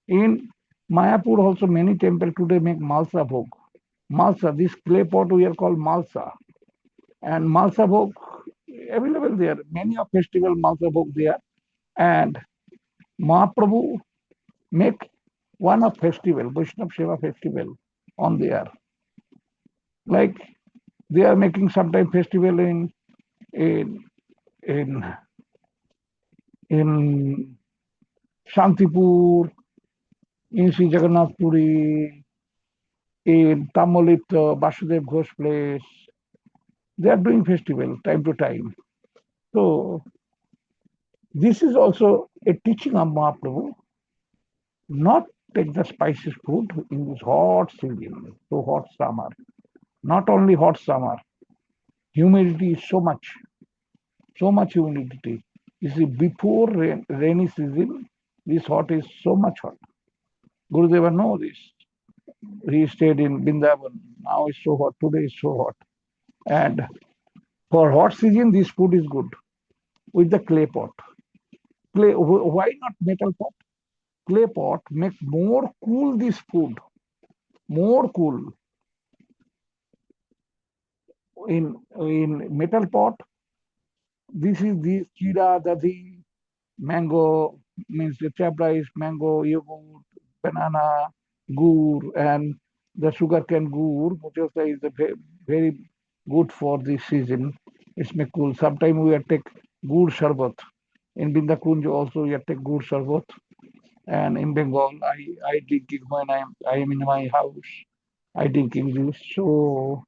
In Mayapur also many temples today make Malsa Bhog. Malsa, this clay pot we are called Malsa, and Malsa Bhog available there. Many of festival Malsa Bhog there, and Mahaprabhu make one of festival, Vaishnava Seva festival on there. Like they are making sometime festival in in Shantipur, in Sri Jagannath Puri, in Tamalit Vasudev Ghosh place. They are doing festival time to time. So this is also a teaching of Mahaprabhu, not take the spices food in this hot season, so hot summer. Not only hot summer, humidity is so much humidity. You see, before rainy season, this hot is so much hot. Gurudeva knows this. He stayed in Bindavan. Now it's so hot. Today is so hot. And for hot season, this food is good with the clay pot. Clay, why not metal pot? Clay pot make more cool this food, more cool. In metal pot, this is the chira, dadi, mango, means the chap rice, mango, yogurt, banana, gur, and the sugarcane gur, which also is very good for this season. It's make cool. Sometimes we take gur sharbat. In Bindakunj also we take gur sharbat. And in Bengal, I drink it when I am in my house. I drinking this. So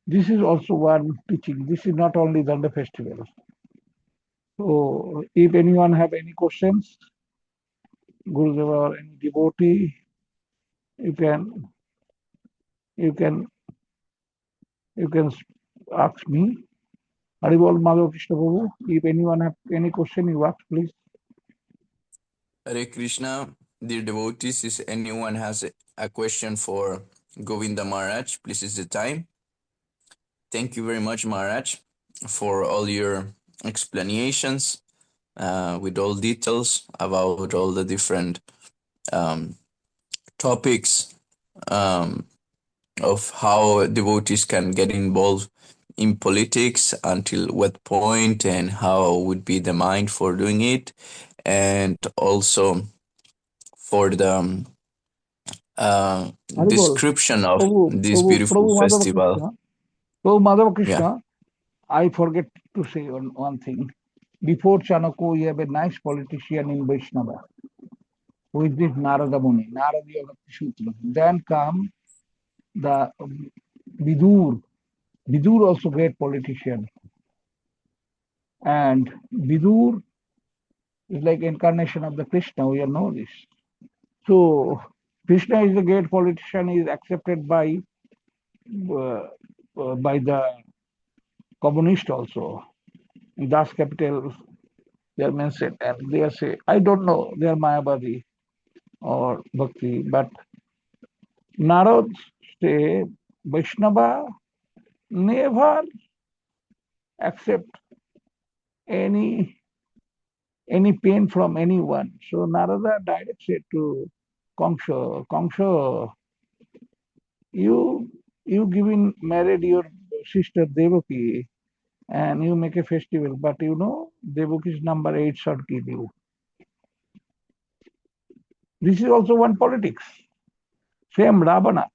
this is also one teaching. This is not only the festival. So if anyone have any questions, Gurudeva or any devotee, you can you can you can ask me. Haribol Madhav Krishna Prabhu. If anyone have any question, you ask, please. Hare Krishna, dear devotees, if anyone has a question for Govinda Maharaj, please is the time. Thank you very much, Maharaj, for all your explanations with all details about all the different um, topics of how devotees can get involved in politics, until what point, and how would be the mind for doing it, and also for the Haribol. description of this Prabhu, beautiful Prabhu Madhava festival. Krishna. Prabhu Madhava Yeah. Krishna. I forget to say one thing. Before Chanakya, we have a nice politician in Vaisnava, who is this Narada Muni, Naradiya Bhakti Sutra. Then come the Vidur. Vidur also great politician. And Vidur is like incarnation of the Krishna. We all know this. So Krishna is a great politician. He is accepted uh, by the communist also. In Das Capital, they are mentioned, and they say, I don't know, they are Mayavadi or Bhakti, but Narad say Vaishnava never accept any pain from anyone. So Narada direct said to Kamsa, Kamsa, you giving married your sister Devaki and you make a festival, but you know Devaki's number 8 should give you. This is also one politics. Same Ravana.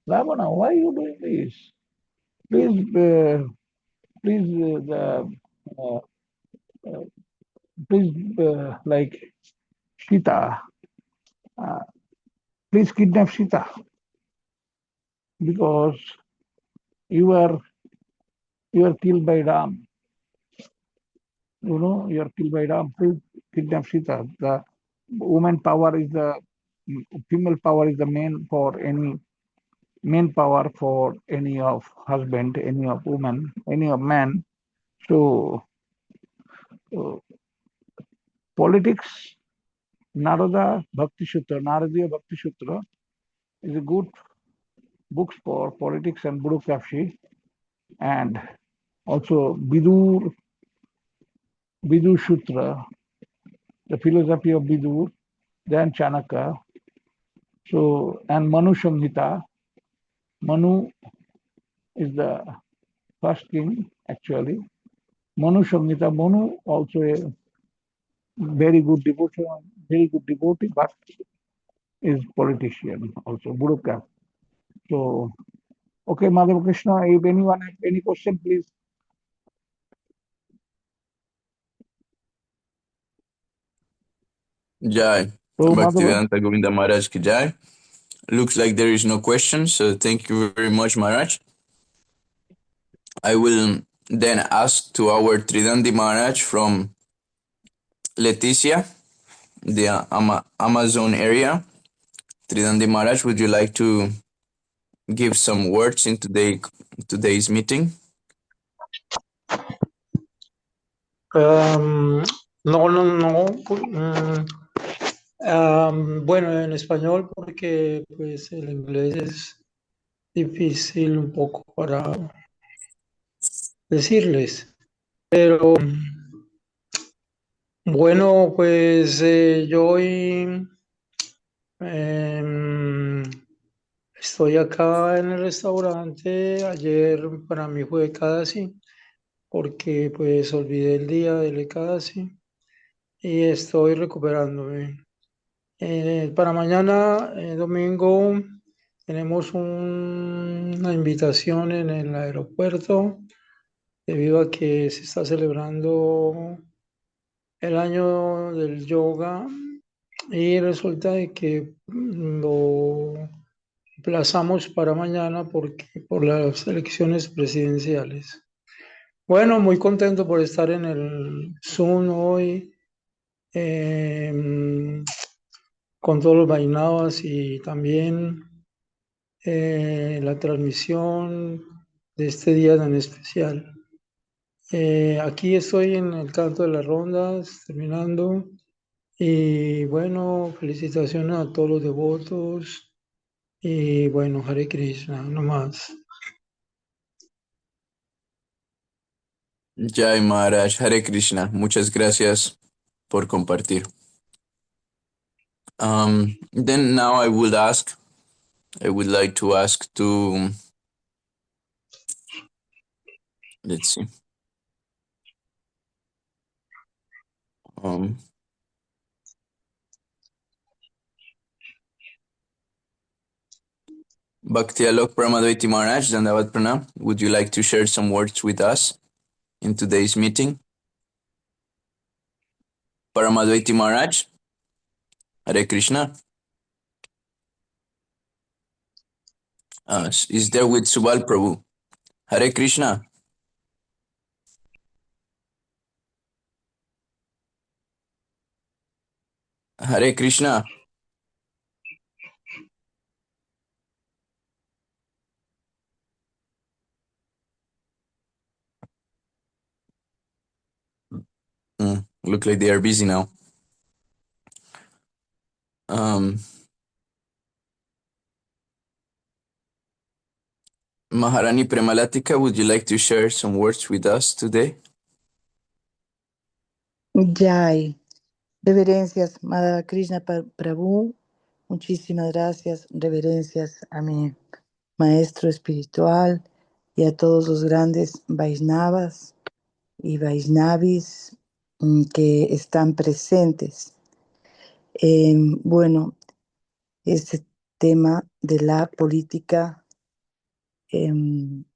Ravana, why are you doing this? Please, uh, uh, please, like Sita, uh, please kidnap Sita because you are killed by Ram. You know, you are killed by Ram. Please kidnap Sita. The woman power is the female power is the main power for any of husband, any of woman, any of man. So uh, politics, Naradiya Bhakti Sutra is a good book for politics and bureaucracy, and also Vidur Sutra, the philosophy of Vidur, then Chanakya. So, and Manu Samhita. Manu is the first king, actually. Manu Samhita. Manu also a very good devotee, but is politician also, bureaucrat. So, okay, Madhava Krishna, if anyone has any question, please. Jai. Prabhu Madhava. Bhaktivedanta Govinda Maharaj ki Jai. Looks like there is no question, so thank you very much, Maharaj. I will then ask to our Tridandi Maharaj from Leticia, the Amazon area. Tridandi Maharaj, would you like to give some words in today's meeting? No, no, no. Bueno, en español porque pues el inglés es difícil un poco para decirles. Pero bueno, pues yo hoy em, estoy acá en el restaurante. Ayer para mí fue Ekadasi porque pues olvidé el día del Ekadasi y estoy recuperándome. Para mañana, domingo, tenemos una invitación en el aeropuerto debido a que se está celebrando el año del yoga y resulta de que lo aplazamos para mañana por las elecciones presidenciales. Bueno, muy contento por estar en el Zoom hoy. Con todos los Vaisnavas y también la transmisión de este día tan especial. Aquí estoy en el canto de las rondas, terminando. Y bueno, felicitaciones a todos los devotos. Y bueno, Hare Krishna, no más. Jai Maharaj, Hare Krishna. Muchas gracias por compartir. Then now I would like to ask to, let's see. Um, Bhakti Alok Paramadvaiti Maharaj, Dandavat Pranam, would you like to share some words with us in today's meeting? Paramadvaiti Maharaj, Hare Krishna, is there with Subal Prabhu. Hare Krishna. Hare Krishna. Look like they are busy now. Maharani Premalatika, would you like to share some words with us today? Jai, reverencias, Madhava Krishna Prabhu, muchísimas gracias, reverencias a mi maestro espiritual y a todos los grandes Vaisnavas y Vaisnavis que están presentes. Bueno, este tema de la política, en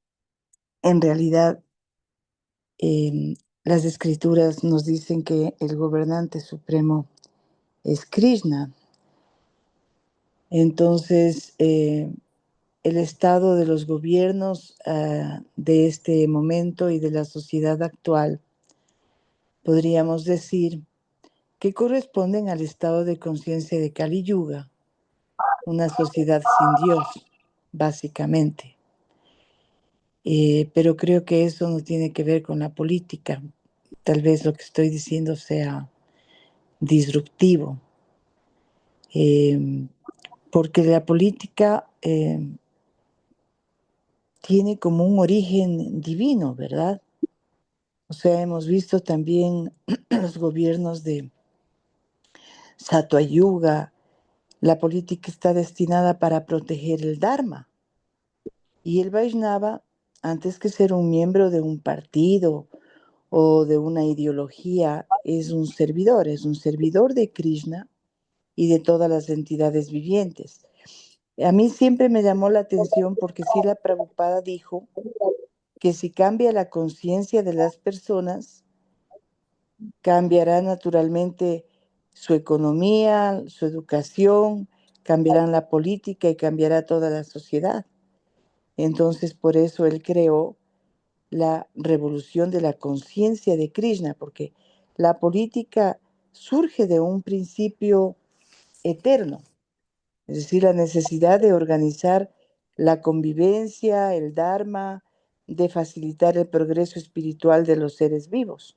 realidad, las escrituras nos dicen que el gobernante supremo es Krishna. Entonces, el estado de los gobiernos de este momento y de la sociedad actual, podríamos decir que corresponden al estado de conciencia de Kali Yuga, una sociedad sin Dios, básicamente. Pero creo que eso no tiene que ver con la política. Tal vez lo que estoy diciendo sea disruptivo, porque la política tiene como un origen divino, ¿verdad? O sea, hemos visto también los gobiernos de Satya Yuga. La política está destinada para proteger el Dharma. Y el Vaisnava, antes que ser un miembro de un partido o de una ideología, es un servidor de Krishna y de todas las entidades vivientes. A mí siempre me llamó la atención porque Srila Prabhupada dijo que si cambia la conciencia de las personas, cambiará naturalmente su economía, su educación, cambiarán la política y cambiará toda la sociedad. Entonces, por eso él creó la revolución de la conciencia de Krishna, porque la política surge de un principio eterno, es decir, la necesidad de organizar la convivencia, el dharma, de facilitar el progreso espiritual de los seres vivos.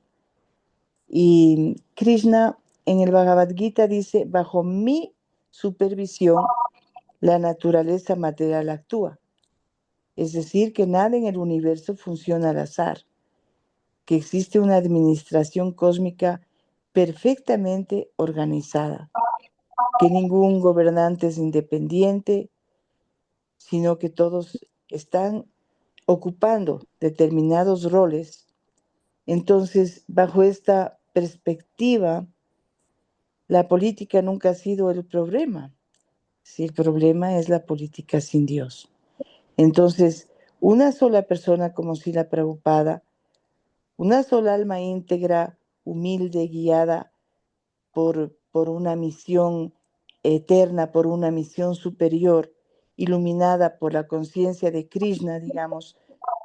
Y Krishna en el Bhagavad Gita dice, bajo mi supervisión, la naturaleza material actúa. Es decir, que nada en el universo funciona al azar, que existe una administración cósmica perfectamente organizada, que ningún gobernante es independiente, sino que todos están ocupando determinados roles. Entonces, bajo esta perspectiva, la política nunca ha sido el problema. Si el problema es la política sin Dios. Entonces, una sola persona como Srila Prabhupada, una sola alma íntegra, humilde, guiada por una misión eterna, por una misión superior, iluminada por la conciencia de Krishna, digamos,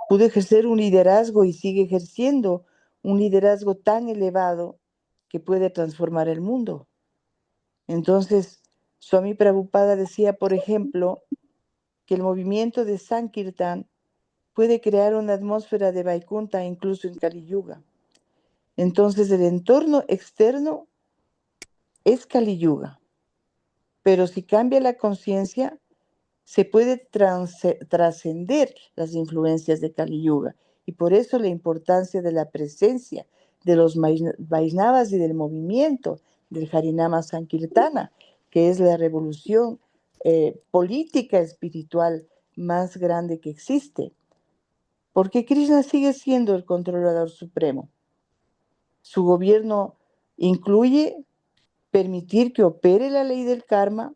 pudo ejercer un liderazgo y sigue ejerciendo un liderazgo tan elevado que puede transformar el mundo. Entonces, Swami Prabhupada decía, por ejemplo, que el movimiento de Sankirtan puede crear una atmósfera de Vaikunta incluso en Kali Yuga. Entonces, el entorno externo es Kali Yuga, pero si cambia la conciencia, se puede trascender las influencias de Kali Yuga. Y por eso la importancia de la presencia de los Vaisnavas y del movimiento del Harinama Sankirtana, que es la revolución política espiritual más grande que existe. Porque Krishna sigue siendo el controlador supremo. Su gobierno incluye permitir que opere la ley del karma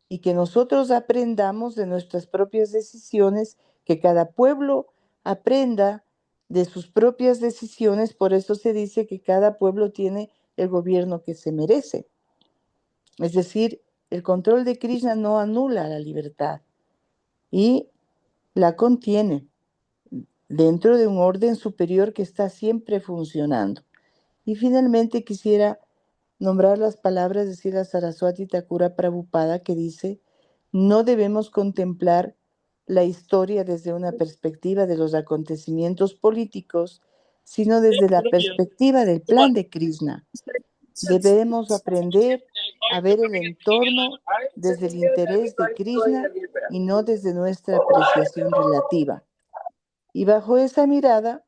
y que nosotros aprendamos de nuestras propias decisiones, que cada pueblo aprenda de sus propias decisiones. Por eso se dice que cada pueblo tiene el gobierno que se merece. Es decir, el control de Krishna no anula la libertad y la contiene dentro de un orden superior que está siempre funcionando. Y finalmente quisiera nombrar las palabras de Srila Saraswati Thakura Prabhupada, que dice, no debemos contemplar la historia desde una perspectiva de los acontecimientos políticos, sino desde la perspectiva del plan de Krishna. Debemos aprender a ver el entorno desde el interés de Krishna y no desde nuestra apreciación relativa. Y bajo esa mirada,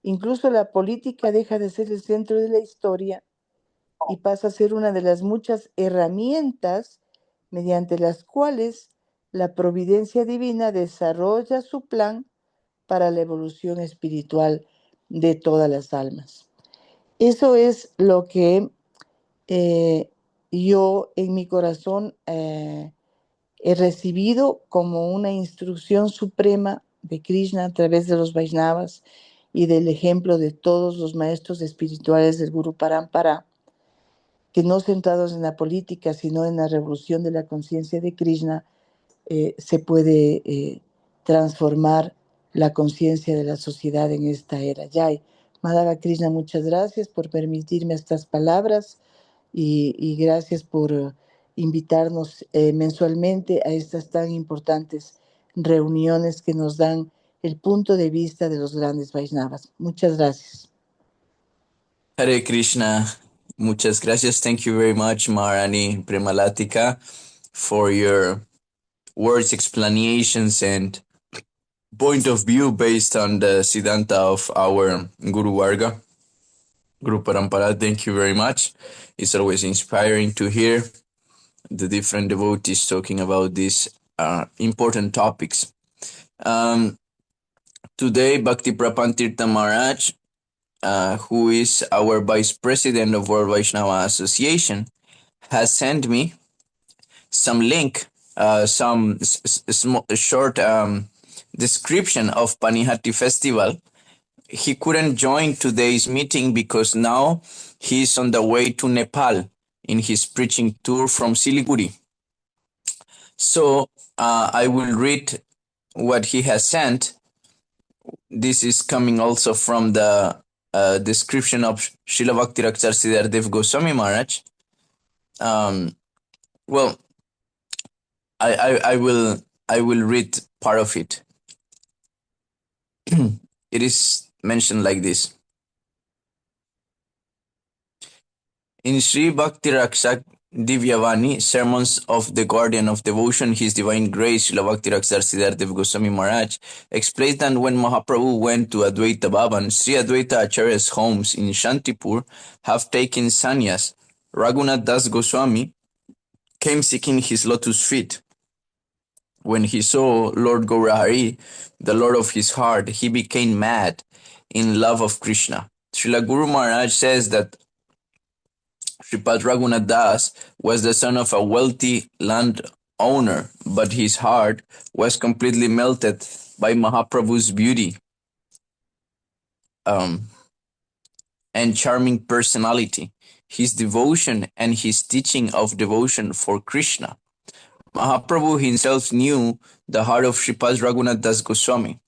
incluso la política deja de ser el centro de la historia y pasa a ser una de las muchas herramientas mediante las cuales la providencia divina desarrolla su plan para la evolución espiritual de todas las almas. Eso es lo que yo en mi corazón he recibido como una instrucción suprema de Krishna a través de los Vaisnavas y del ejemplo de todos los maestros espirituales del Guru Parampara, que no centrados en la política, sino en la revolución de la conciencia de Krishna, se puede transformar la conciencia de la sociedad en esta era. Jai. Madhava Krishna, muchas gracias por permitirme estas palabras y gracias por invitarnos mensualmente a estas tan importantes reuniones que nos dan el punto de vista de los grandes Vaisnavas. Muchas gracias. Hare Krishna. Muchas gracias. Thank you very much, Maharani Premalatika, for your words, explanations, and point of view based on the Siddhanta of our Guru Varga, Guru Parampara. Thank you very much. It's always inspiring to hear the different devotees talking about these important topics. Today, Bhakti Prapantirtha Maharaj, who is our Vice President of World Vaishnava Association, has sent me some link, some short description of Panihati Festival. He couldn't join today's meeting because now he's on the way to Nepal in his preaching tour from Siliguri. So I will read what he has sent. This is coming also from the description of Srila Bhakti Rakshar Dev Goswami Maharaj. Well, I will read part of it. It is mentioned like this. In Sri Bhakti Rakshak Divyavani, Sermons of the Guardian of Devotion, His Divine Grace, Srila Bhakti Rakshar Siddhardev Goswami Maharaj, explains that when Mahaprabhu went to Advaita Bhavan, Sri Advaita Acharya's homes in Shantipur have taken sannyas. Raghunath Das Goswami came seeking his lotus feet. When he saw Lord Gaurahari, the Lord of his heart, he became mad in love of Krishna. Srila Guru Maharaj says that Sripad Raghunath Das was the son of a wealthy landowner, but his heart was completely melted by Mahaprabhu's beauty and charming personality, his devotion and his teaching of devotion for Krishna. Mahaprabhu himself knew the heart of Sripad Raghunath Das Goswami.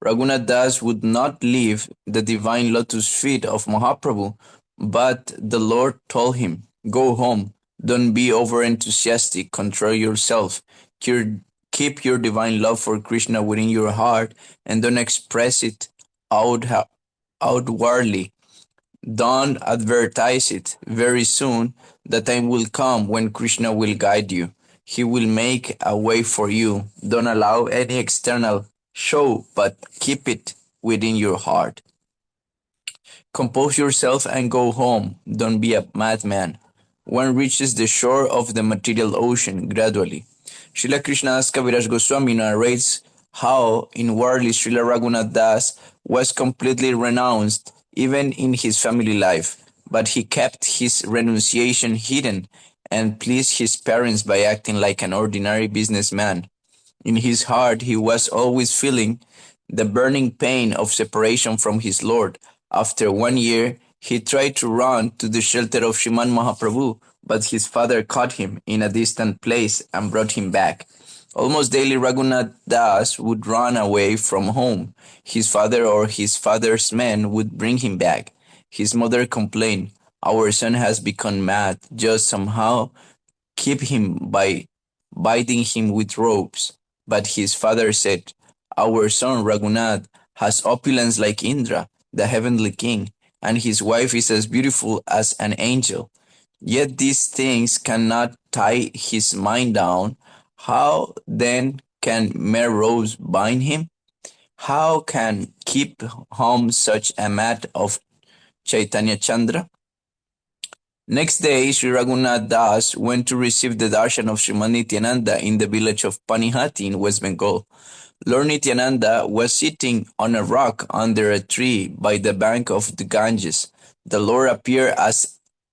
Raghunath Das would not leave the divine lotus feet of Mahaprabhu, but the Lord told him, "Go home, don't be over-enthusiastic, control yourself, keep your divine love for Krishna within your heart, and don't express it outwardly. Don't advertise it. Very soon, the time will come when Krishna will guide you. He will make a way for you. Don't allow any external show, but keep it within your heart. Compose yourself and go home. Don't be a madman." One reaches the shore of the material ocean gradually. Srila Krishnadas Kaviraj Goswami narrates how inwardly Srila Raghunath Das was completely renounced even in his family life, but he kept his renunciation hidden and pleased his parents by acting like an ordinary businessman. In his heart he was always feeling the burning pain of separation from his Lord. After 1 year, he tried to run to the shelter of Sriman Mahaprabhu, but his father caught him in a distant place and brought him back. Almost daily Raghunath Das would run away from home. His father or his father's men would bring him back. His mother complained, "Our son has become mad, just somehow keep him by biting him with ropes." But his father said, "Our son Raghunath has opulence like Indra, the heavenly king, and his wife is as beautiful as an angel. Yet these things cannot tie his mind down. How then can mere ropes bind him? How can keep home such a mat of Chaitanya Chandra?" Next day, Sri Raghunath Das went to receive the darshan of Srimad Nityananda in the village of Panihati in West Bengal. Lord Nityananda was sitting on a rock under a tree by the bank of the Ganges. The Lord appeared as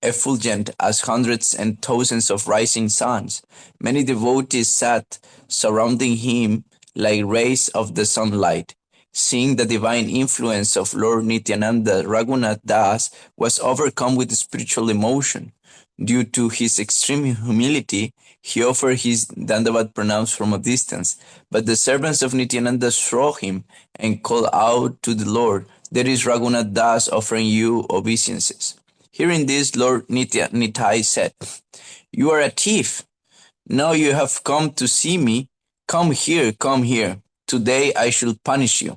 effulgent as hundreds and thousands of rising suns. Many devotees sat surrounding him like rays of the sunlight. Seeing the divine influence of Lord Nityananda, Raghunath Das was overcome with spiritual emotion. Due to his extreme humility, he offered his Dandavat pranams from a distance. But the servants of Nityananda saw him and called out to the Lord, "There is Raghunath Das offering you obeisances." Hearing this, Lord Nitai said, "You are a thief. Now you have come to see me. Come here, come here. Today I shall punish you."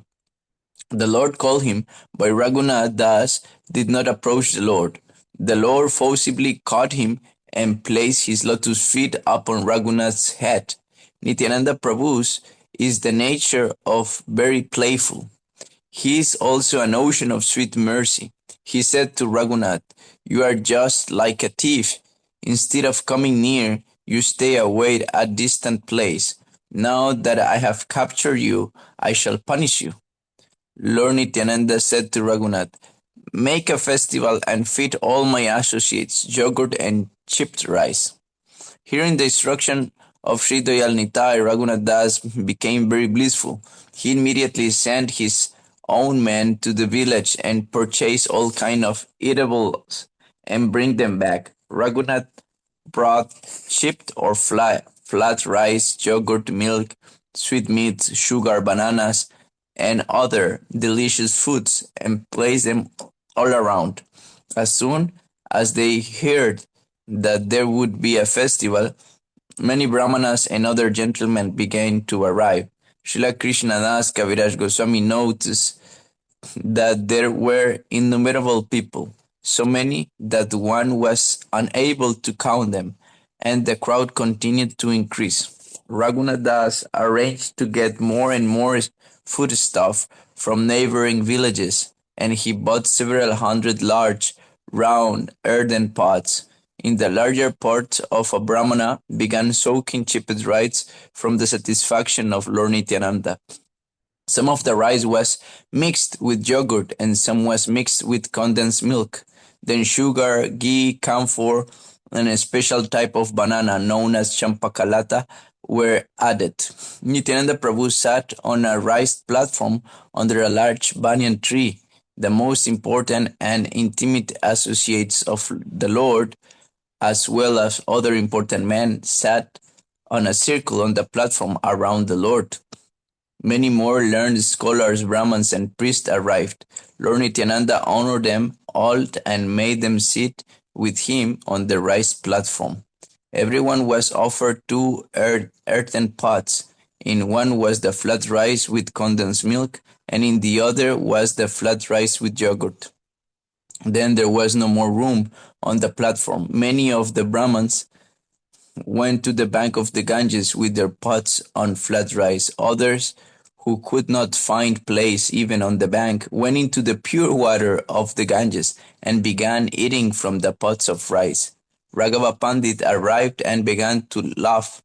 The Lord called him, but Raghunath Das did not approach the Lord. The Lord forcibly caught him and placed his lotus feet upon Raghunath's head. Nityananda Prabhu's is the nature of very playful. He is also an ocean of sweet mercy. He said to Raghunath, "You are just like a thief. Instead of coming near, you stay away at a distant place. Now that I have captured you, I shall punish you." Lord Nityananda said to Raghunath, "Make a festival and feed all my associates yogurt and chipped rice." Hearing the instruction of Sri Dayal Nitai, Raghunath Das became very blissful. He immediately sent his own men to the village and purchased all kinds of eatables and bring them back. Raghunath brought chipped or flat rice, yogurt, milk, sweetmeats, sugar, bananas, and other delicious foods and placed them all around. As soon as they heard that there would be a festival, many brahmanas and other gentlemen began to arrive. Srila Krishnadas Kaviraj Goswami noticed that there were innumerable people, so many that one was unable to count them, and the crowd continued to increase. Raghunadas arranged to get more and more foodstuff from neighboring villages, and he bought several hundred large, round, earthen pots. In the larger pot of a brahmana began soaking chipped rice from the satisfaction of Lord Nityananda. Some of the rice was mixed with yogurt and some was mixed with condensed milk. Then sugar, ghee, camphor, and a special type of banana known as champakalata were added. Nityananda Prabhu sat on a raised platform under a large banyan tree. The most important and intimate associates of the Lord, as well as other important men, sat on a circle on the platform around the Lord. Many more learned scholars, Brahmins, and priests arrived. Lord Nityananda honored them all and made them sit with him on the raised platform. Everyone was offered two earthen pots. In one was the flat rice with condensed milk, and in the other was the flat rice with yogurt. Then there was no more room on the platform. Many of the Brahmins went to the bank of the Ganges with their pots on flat rice. Others, who could not find place even on the bank, went into the pure water of the Ganges and began eating from the pots of rice. Raghava Pandit arrived and began to laugh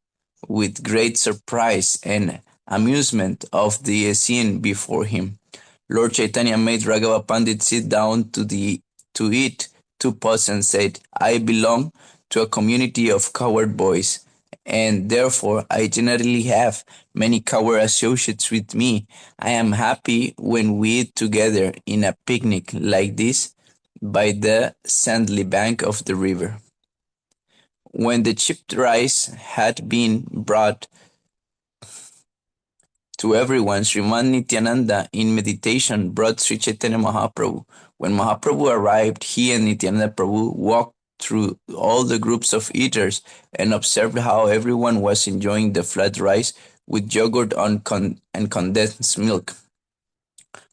with great surprise and amusement of the scene before him. Lord Chaitanya made Raghava Pandit sit down to eat two pots and said, I belong to a community of coward boys, and therefore I generally have many coward associates with me. I am happy when we eat together in a picnic like this by the sandy bank of the river. When the chipped rice had been brought to everyone, Sriman Nityananda in meditation brought Sri Chaitanya Mahaprabhu. When Mahaprabhu arrived, he and Nityananda Prabhu walked through all the groups of eaters and observed how everyone was enjoying the flat rice with yogurt and condensed milk.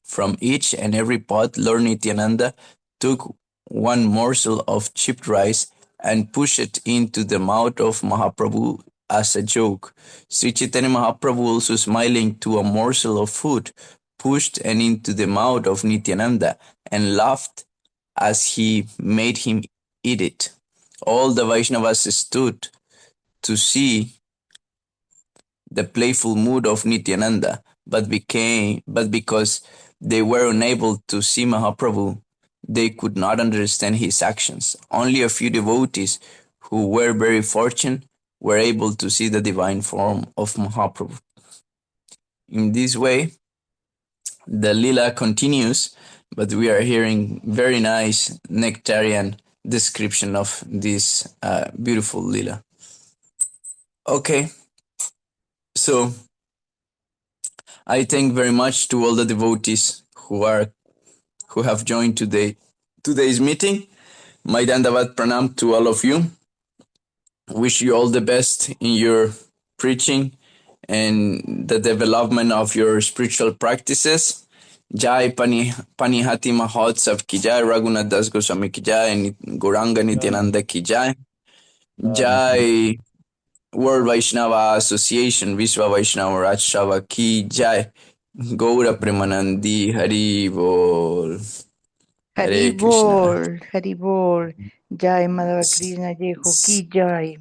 From each and every pot, Lord Nityananda took one morsel of chipped rice and pushed it into the mouth of Mahaprabhu as a joke. Sri Chaitanya Mahaprabhu, also smiling to a morsel of food, pushed it into the mouth of Nityananda and laughed as he made him eat it. All the Vaishnavas stood to see the playful mood of Nityananda, but because they were unable to see Mahaprabhu, they could not understand his actions. Only a few devotees who were very fortunate were able to see the divine form of Mahaprabhu. In this way, the Lila continues, but we are hearing very nice nectarian description of this beautiful Lila. Okay, so I thank very much to all the devotees who have joined today's meeting. My Dandavat Pranam to all of you. Wish you all the best in your preaching and the development of your spiritual practices. Jai Panihati Mahotsav ki jai, Raghunath Das Goswami ki jai, Gauranga Nityananda ki jai. Jai World Vaishnava Association, Vishwa Vaishnava Rajshava ki jai. Gaura Premanandi Hari Bol. Hare Krishna. Hari Bol, Jai Madhava Krishna Yeho Ki Jai.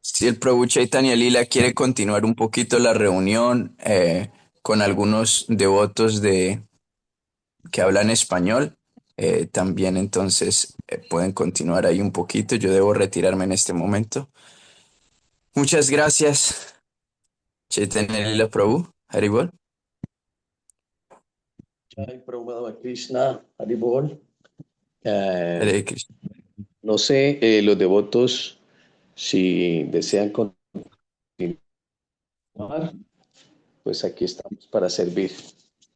Si el Prabhu Chaitanya Lila quiere continuar un poquito la reunión con algunos devotos que hablan español, también entonces pueden continuar ahí un poquito. Yo debo retirarme en este momento. Muchas gracias, Chaitanya Lila Prabhu. Haribol. Jai Prabhupada Krishna, Haribol. Hare Krishna. No sé, los devotos Si desean continuar, pues aquí estamos para servir.